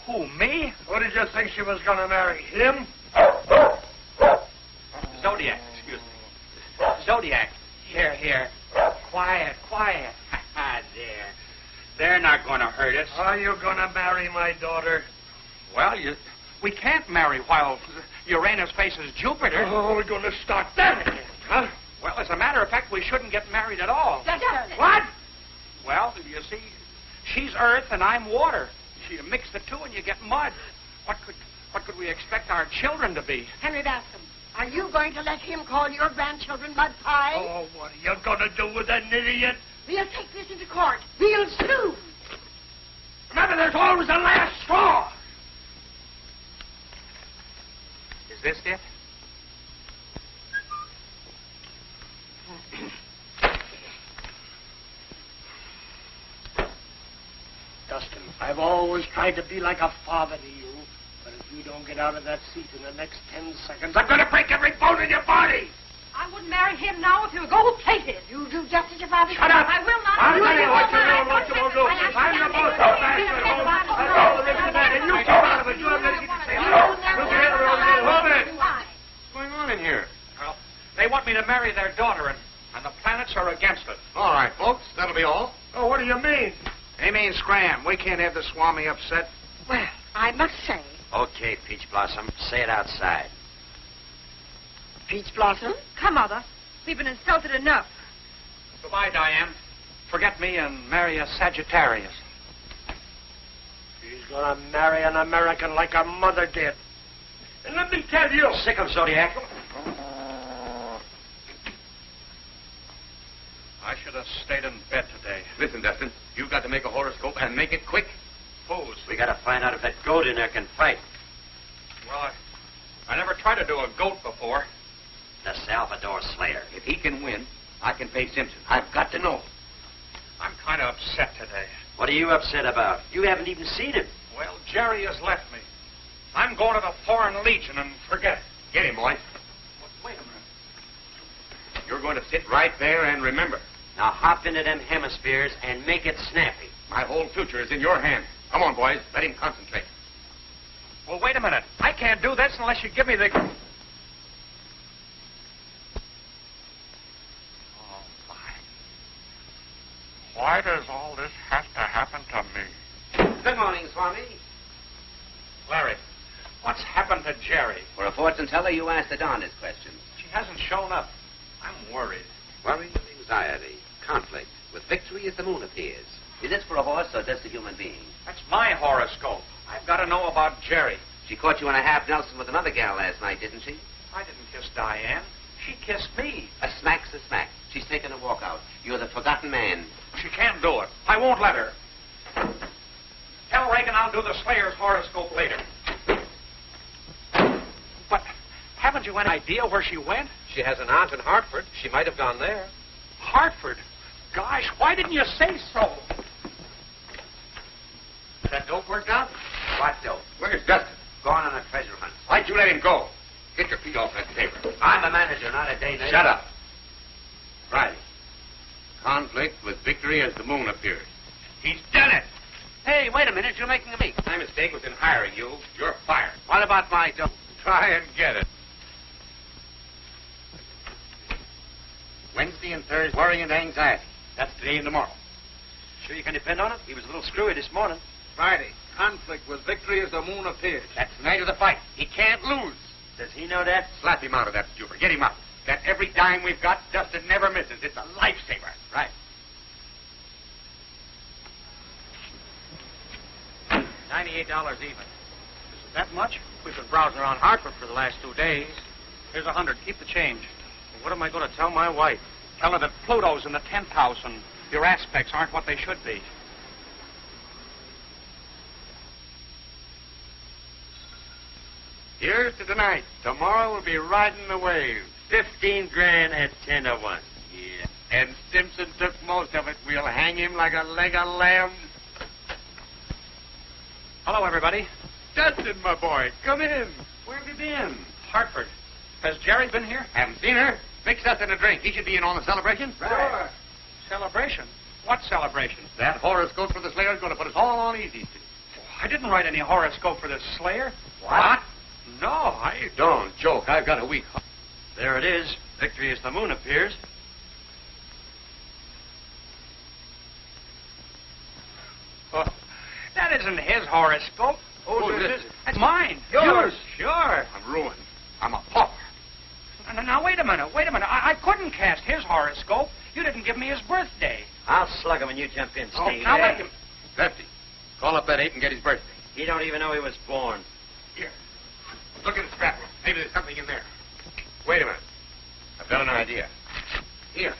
Who, me? What did you think she was going to marry? Him? Zodiac, excuse me. Zodiac. Here. Quiet. There. They're not going to hurt us. Are you going to marry my daughter? Well, we can't marry while Uranus faces Jupiter. Oh, we're going to start that again, huh? Well, as a matter of fact, we shouldn't get married at all. Dustin. What? Well, you see, she's earth and I'm water. You mix the two and you get mud. What could we expect our children to be? Henry Bascom, are you going to let him call your grandchildren mud pie? Oh, what are you going to do with an idiot? We'll take this into court. We'll sue. Remember, there's always a last straw. Is this it? Dustin, I've always tried to be like a father to you, but if you don't get out of that seat in the next 10 seconds, I'm going to break every bone in your body. I wouldn't marry him now if he were gold-plated. You do just as your father Shut up. I will not. I'll tell you what you do and what you won't do. I'm the boss of bastard home. That's all there is to that. And you keep out of it. You have nothing to say. Hold it. What's going on in here? Well, they want me to marry their daughter, and the planets are against it. All right, folks. That'll be all. Oh, what do you mean? He means scram. We can't have the Swami upset. Well, I must say, Okay, Peach Blossom. Say it outside. Peach Blossom. Come, Mother. We've been insulted enough. Goodbye, Diane. Forget me and marry a Sagittarius. She's going to marry an American like her mother did. And let me tell you. Sick of Zodiac. I should have stayed in bed today. Listen, Dustin, you've got to make a horoscope and make it quick. Whose? We got to find out if that goat in there can fight. Well, I never tried to do a goat before. The Salvador Slayer. If he can win, I can pay Simpson. I've got to know. I'm kind of upset today. What are you upset about? You haven't even seen him. Well, Jerry has left me. I'm going to the Foreign Legion and forget it. Get him, boy. Wait a minute. You're going to sit right there and remember. Now hop into them hemispheres and make it snappy. My whole future is in your hands. Come on, boys. Let him concentrate. Well, wait a minute. I can't do this unless you give me the... Larry, what's happened to Jerry? For a fortune teller, you asked the darndest questions. She hasn't shown up. I'm worried. Worry and anxiety, conflict. With victory as the moon appears. Is this for a horse or just a human being? That's my horoscope. I've got to know about Jerry. She caught you in a half Nelson with another gal last night, didn't she? I didn't kiss Diane. She kissed me. A smack's a smack. She's taken a walk out. You're the forgotten man. She can't do it. I won't let her. Tell Reagan I'll do the Slayer's horoscope later. But haven't you any idea where she went? She has an aunt in Hartford. She might have gone there. Hartford? Gosh, why didn't you say so? That dope worked out? What dope? Where's Dustin? Gone on a treasure hunt. Why'd you let him go? Get your feet off that table. I'm a manager, not a day neighbor. Shut up. Friday. Conflict with victory as the moon appears. He's done it. Hey, wait a minute. You're making a me. My mistake was in hiring you. You're fired. What about my dope? Try and get it. Wednesday and Thursday, worry and anxiety. That's today and tomorrow. Sure you can depend on it? He was a little screwy this morning. Friday, conflict with victory as the moon appears. That's the night of the fight. He can't lose. Does he know that? Slap him out of that stupor. Get him out. That every dime we've got, Dustin never misses. It's a lifesaver. Right. $98 even. Is it that much? We've been browsing around Hartford for the last 2 days. Here's $100. Keep the change. Well, what am I going to tell my wife? Tell her that Pluto's in the 10th house and your aspects aren't what they should be. Here's to tonight. Tomorrow we'll be riding the wave. 15 grand at 10 to 1. Yeah. And Simpson took most of it. We'll hang him like a leg of lamb. Hello, everybody. Dustin, my boy, come in. Where have you been? Hartford. Has Jerry been here? Haven't seen her. Mix Dustin a drink. He should be in on the celebration. Sure. Celebration? What celebration? That horoscope for the Slayer's going to put us all on easy. I didn't write any horoscope for this Slayer. What? No, I... Don't joke. I've got a week. There it is. Victory as the moon appears. Oh, that isn't his horoscope. Who's this? That's mine. Yours? Sure. I'm ruined. I'm a pauper. Now, wait a minute. I couldn't cast his horoscope. You didn't give me his birthday. I'll slug him when you jump in, Steve. Now, wait a minute. Lefty, call up that 8 and get his birthday. He don't even know he was born. Here. Look in the scrap room. Maybe there's something in there. Wait a minute. I've got an idea. Here.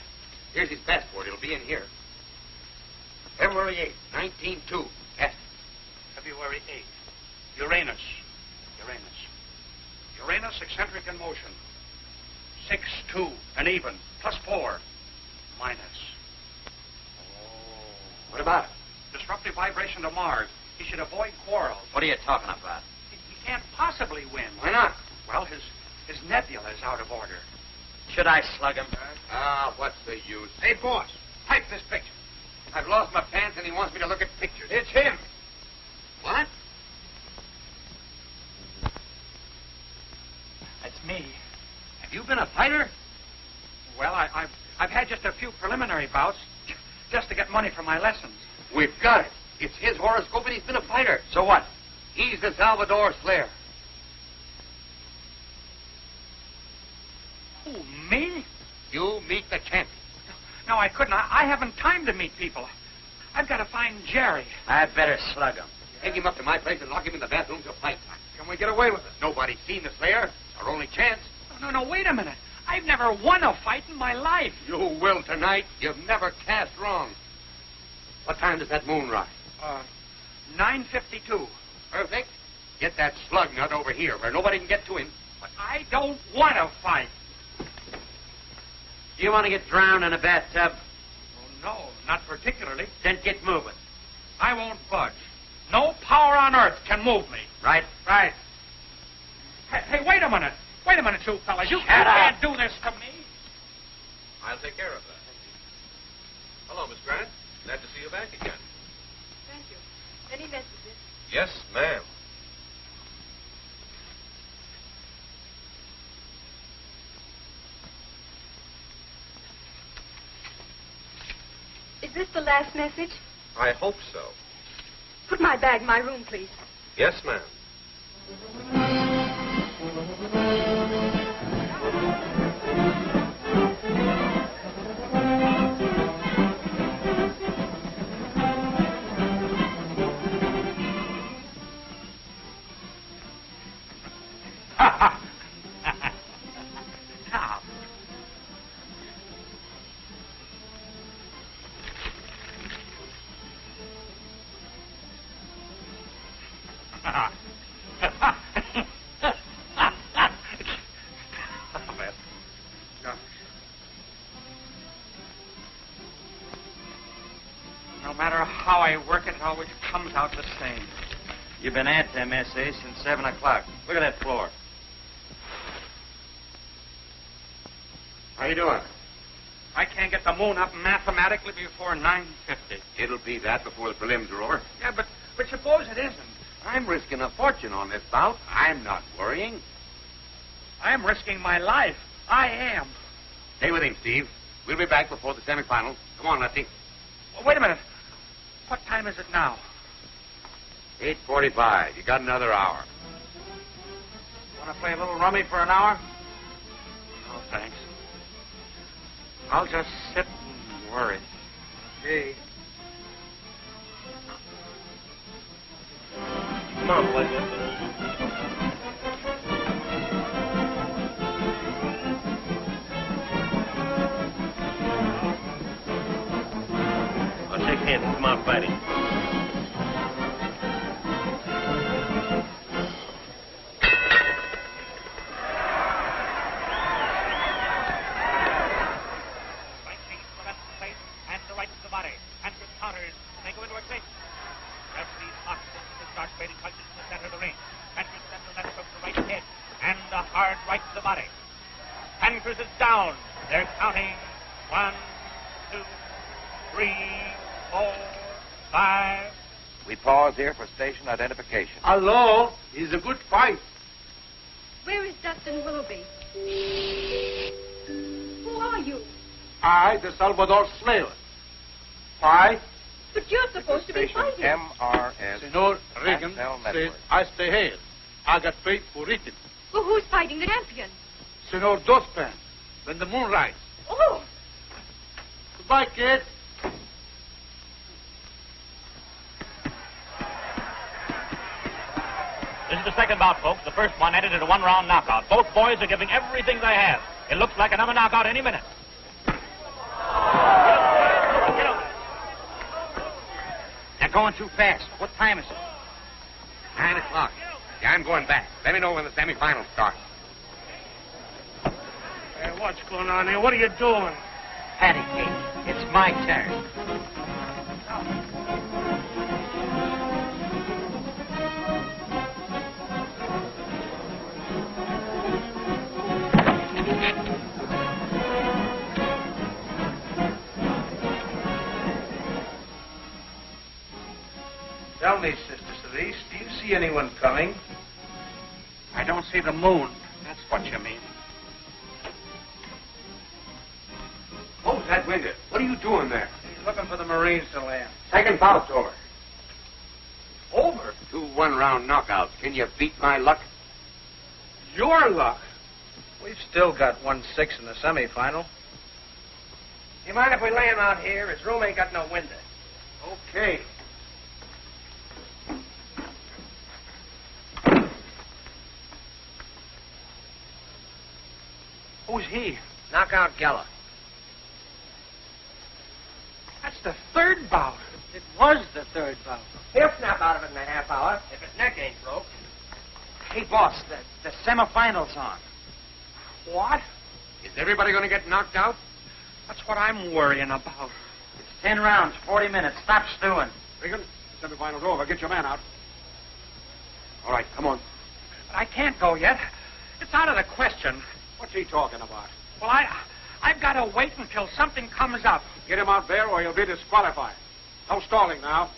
Here's his passport. It'll be in here. February 8th, 1902. Yes. February 8th. Uranus. Uranus eccentric in motion. 6-2, and even. +4. Minus. Oh. What about it? Disruptive vibration to Mars. He should avoid quarrels. What are you talking about? He can't possibly win. Why not? Well, his nebula is out of order. Should I slug him? What's the use? Hey, boss, type this picture. I've lost my pants and he wants me to look at pictures. It's him. What? That's me. Have you been a fighter? Well, I've had just a few preliminary bouts just to get money for my lessons. We've got it. It's his horoscope and he's been a fighter. So what? He's the Salvador Slayer. Who, me? You meet the champion. No, I couldn't. I haven't time to meet people. I've got to find Jerry. I'd better slug him. Take him up to my place and lock him in the bathroom to fight. Can we get away with it? Nobody's seen the Slayer. It's our only chance. No, wait a minute. I've never won a fight in my life. You will tonight. You've never cast wrong. What time does that moon rise? 9:52. Perfect. Get that slug nut over here where nobody can get to him. But I don't want to fight. Do you want to get drowned in a bathtub? Oh, no, not particularly. Then get moving. I won't budge. No power on earth can move me. Right? Right. Hey, wait a minute. Wait a minute, you fellas. You Shut can't up. do this to me. I'll take care of that. Hello, Miss Grant. Glad to see you back again. Thank you. Any messages? Yes, ma'am. Is this the last message? I hope so. Put my bag in my room, please. Yes, ma'am. No matter how I work it always comes out the same. You've been at them essays since 7 o'clock. Look at that floor. How you doing? I can't get the moon up mathematically before 9:50. It'll be that before the prelims are over. Yeah, but suppose it isn't. I'm risking a fortune on this bout. I'm not worrying. I'm risking my life. I am. Stay with him, Steve. We'll be back before the semifinals. Come on, Lefty. Oh, wait a minute. What time is it now? 8:45. You got another hour. Want to play a little rummy for an hour? No, thanks. I'll just sit and worry. Hey. Come on, boy. I'll shake hands and come out fighting. Here for station identification. Hello? It's a good fight. Where is Dustin Willoughby? Who are you? I, the Salvador Slayer. Why? But you're supposed to be fighting. MRS. Senor Reagan said I stay here. I got paid for it. Well, who's fighting the champion? Senor Dospan, when the moon rises. Oh! Goodbye, kid. This is the second bout, folks. The first one ended in a one-round knockout. Both boys are giving everything they have. It looks like another knockout any minute. Get up. They're going too fast. What time is it? 9 o'clock. Yeah, I'm going back. Let me know when the semifinals start. Hey, what's going on here? What are you doing? Patty cake. It's my turn. Tell me, Sister Cerise, do you see anyone coming? I don't see the moon. That's what you mean. Close that window. What are you doing there? He's looking for the Marines to land. Second bout's over. Over? 2 one-round knockouts. Can you beat my luck? Your luck? We've still got 1-6 in the semifinal. You mind if we lay him out here? His room ain't got no window. Okay. Who's he? Knockout Geller. That's the third bout. It was the third bout. He'll snap out of it in a half hour if his neck ain't broke. Hey, boss, the semifinal's on. What? Is everybody going to get knocked out? That's what I'm worrying about. It's 10 rounds, 40 minutes. Stop stewing. Regan, the semifinal's over. Get your man out. All right, come on. But I can't go yet. It's out of the question. What's he talking about? Well, I've got to wait until something comes up. Get him out there or he'll be disqualified. No stalling now.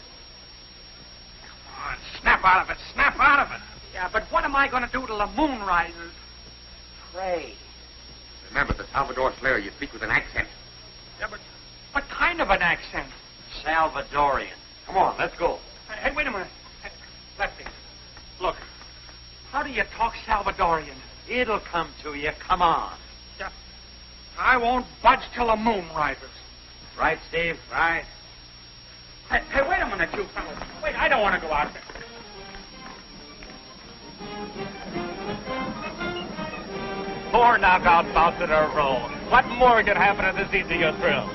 Come on, snap out of it. Snap out of it. Yeah, but what am I going to do till the moon rises? Pray. Remember, the Salvador Slayer, you speak with an accent. Yeah, but what kind of an accent? Salvadorian. Come on, let's go. Hey, wait a minute. Hey, Lefty, look. How do you talk Salvadorian? It'll come to you. Come on. Yeah. I won't budge till the moon rises. Right, Steve? Right. Hey, wait a minute, you fellas. Wait, I don't want to go out there. Four knockout bouts in a row. What more could happen at this easier thrill?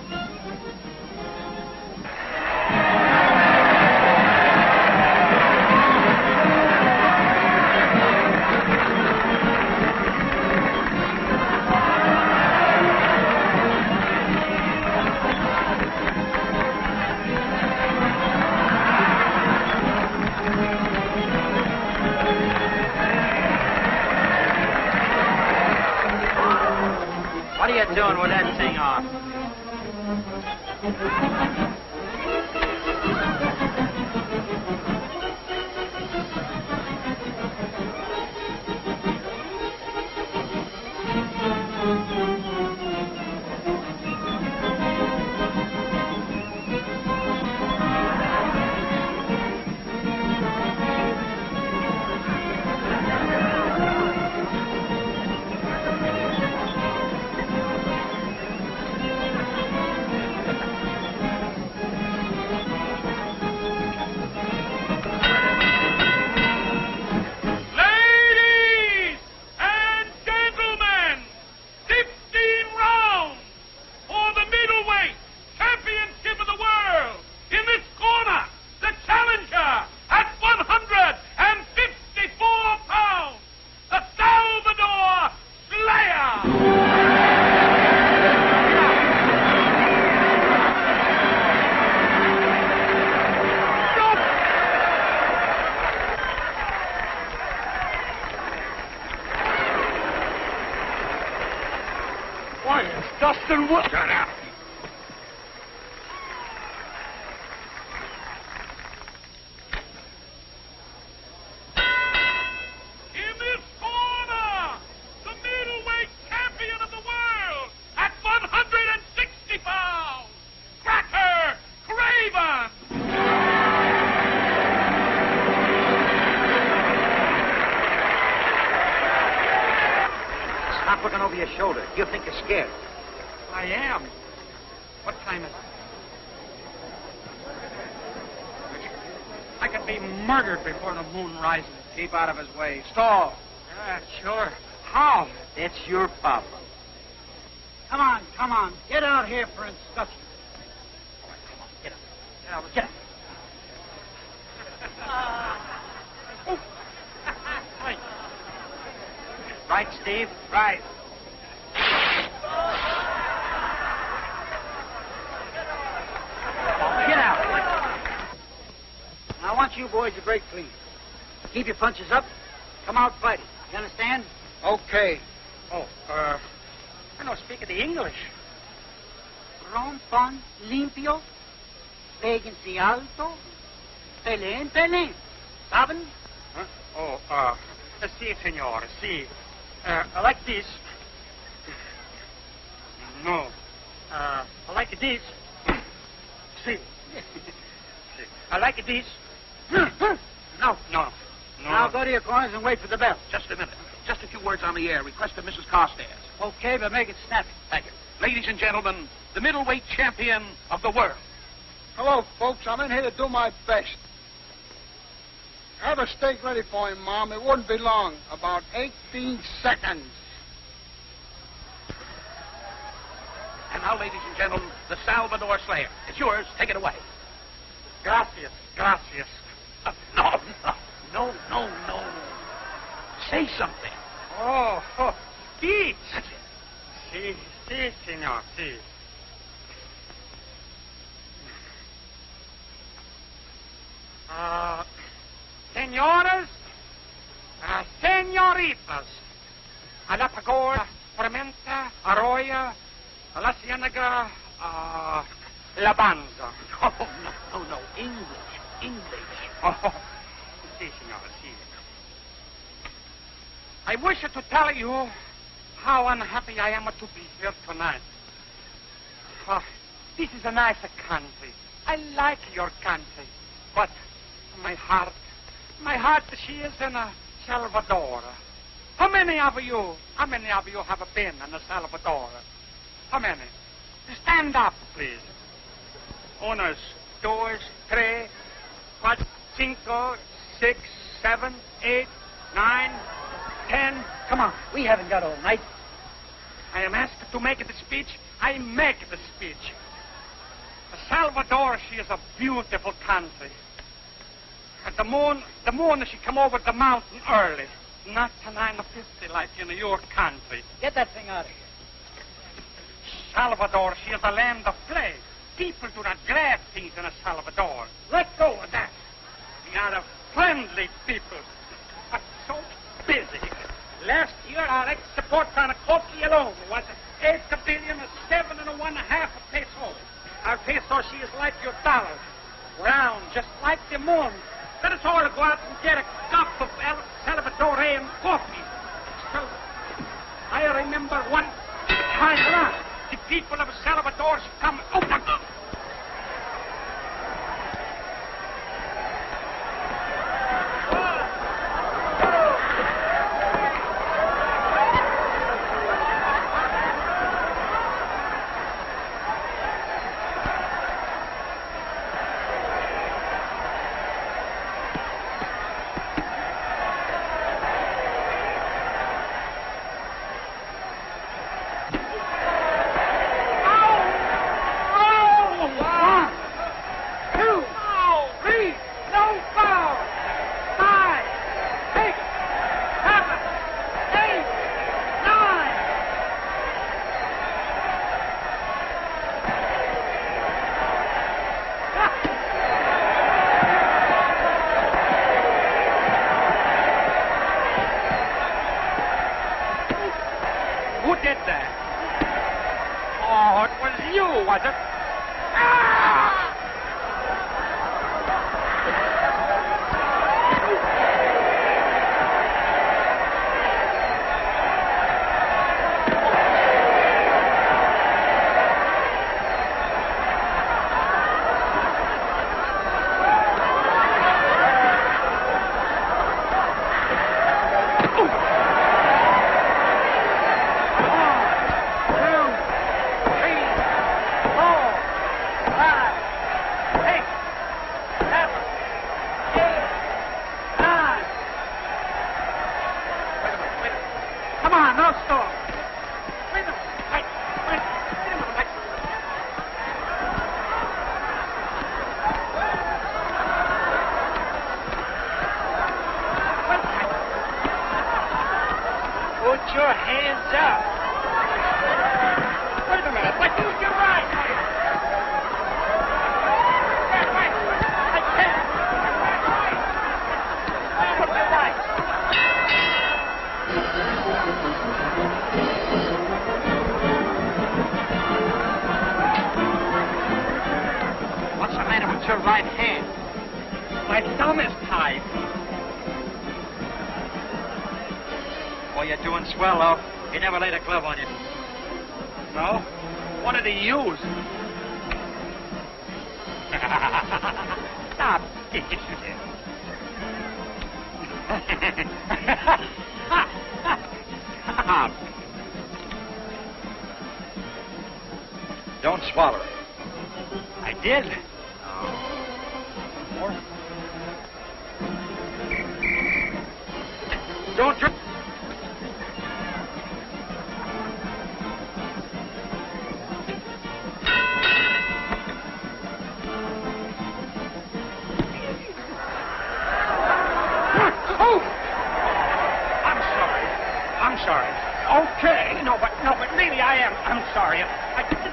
What are you doing with that thing on? Dustin Willoughby. Shut up. In this corner, the middleweight champion of the world at 160 pounds, Cracker Craven. Stop looking over your shoulder. You think you're scared. I am. What time is it? I could be murdered before the moon rises. Keep out of his way. Stall. Sure. How? That's your problem. Come on. Get out here for inspection. Get up. Get up. Right, Steve? Right. Get out. I want you boys to break clean. Keep your punches up. Come out fighting. You understand? Okay. Oh, I don't speak the English. Rompon, limpio, péguense alto, pelén. ¿Saben? Huh? Oh, si, senor, si. Like this. No. Like this. Si. I like this. No. Now go to your corners and wait for the bell. Just a minute. Just a few words on the air. Request of Mrs. Carstairs. Okay, but make it snappy. Thank you. Ladies and gentlemen, the middleweight champion of the world. Hello, folks. I'm in here to do my best. Have a steak ready for him, Mom. It wouldn't be long. About 18 seconds. And now, ladies and gentlemen, the Salvador Slayer. It's yours. Take it away. Gracias. No. Say something. Oh, speech. That's it. Si, senor, si. Señores, señoritas, a la pagoda, Fermenta, Arroyo, a la Ciénaga, La Banza. Oh, no. English. Oh, si, senor, si. I wish to tell you how unhappy I am to be here tonight. This is a nice country. I like your country. But my heart, she is in a Salvador. How many of you have been in El Salvador? How many? Stand up, please. Unos, dos, tres, cuatro, cinco, 6, 7, 8, 9, 10. Come on, we haven't got all night. I am asked to make the speech. I make the speech. El Salvador, she is a beautiful country. And the moon, she come over the mountain early. Not to 9:50 like in your country. Get that thing out of here. Salvador, she is a land of play. People do not grab things in El Salvador. Let go of that. We are a friendly people, but so busy. Last year, our export on a coffee alone was 8,701,500,000 pesos. Our peso, she is like your dollar, round, just like the moon. Let us all go out and get a cup of Salvadorian coffee. So, I remember one time around, the people of Salvador come. Oh, Don't swallow it. I did. Don't drink. I'm sorry. Okay. No, but really I am. I'm sorry. I didn't.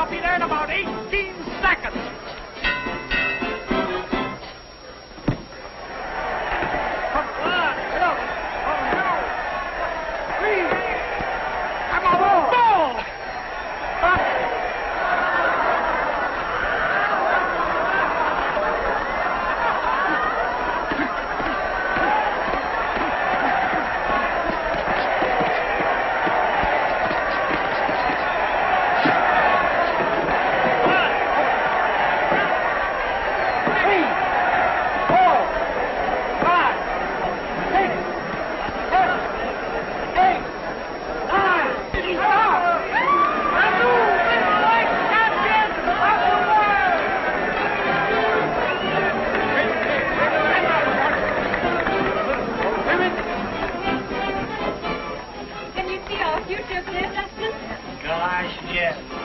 I'll be there in about 18 seconds. Come on, help. Oh, no. Please. I'm on the ball. Can you see our future there, Dustin? Gosh, yes.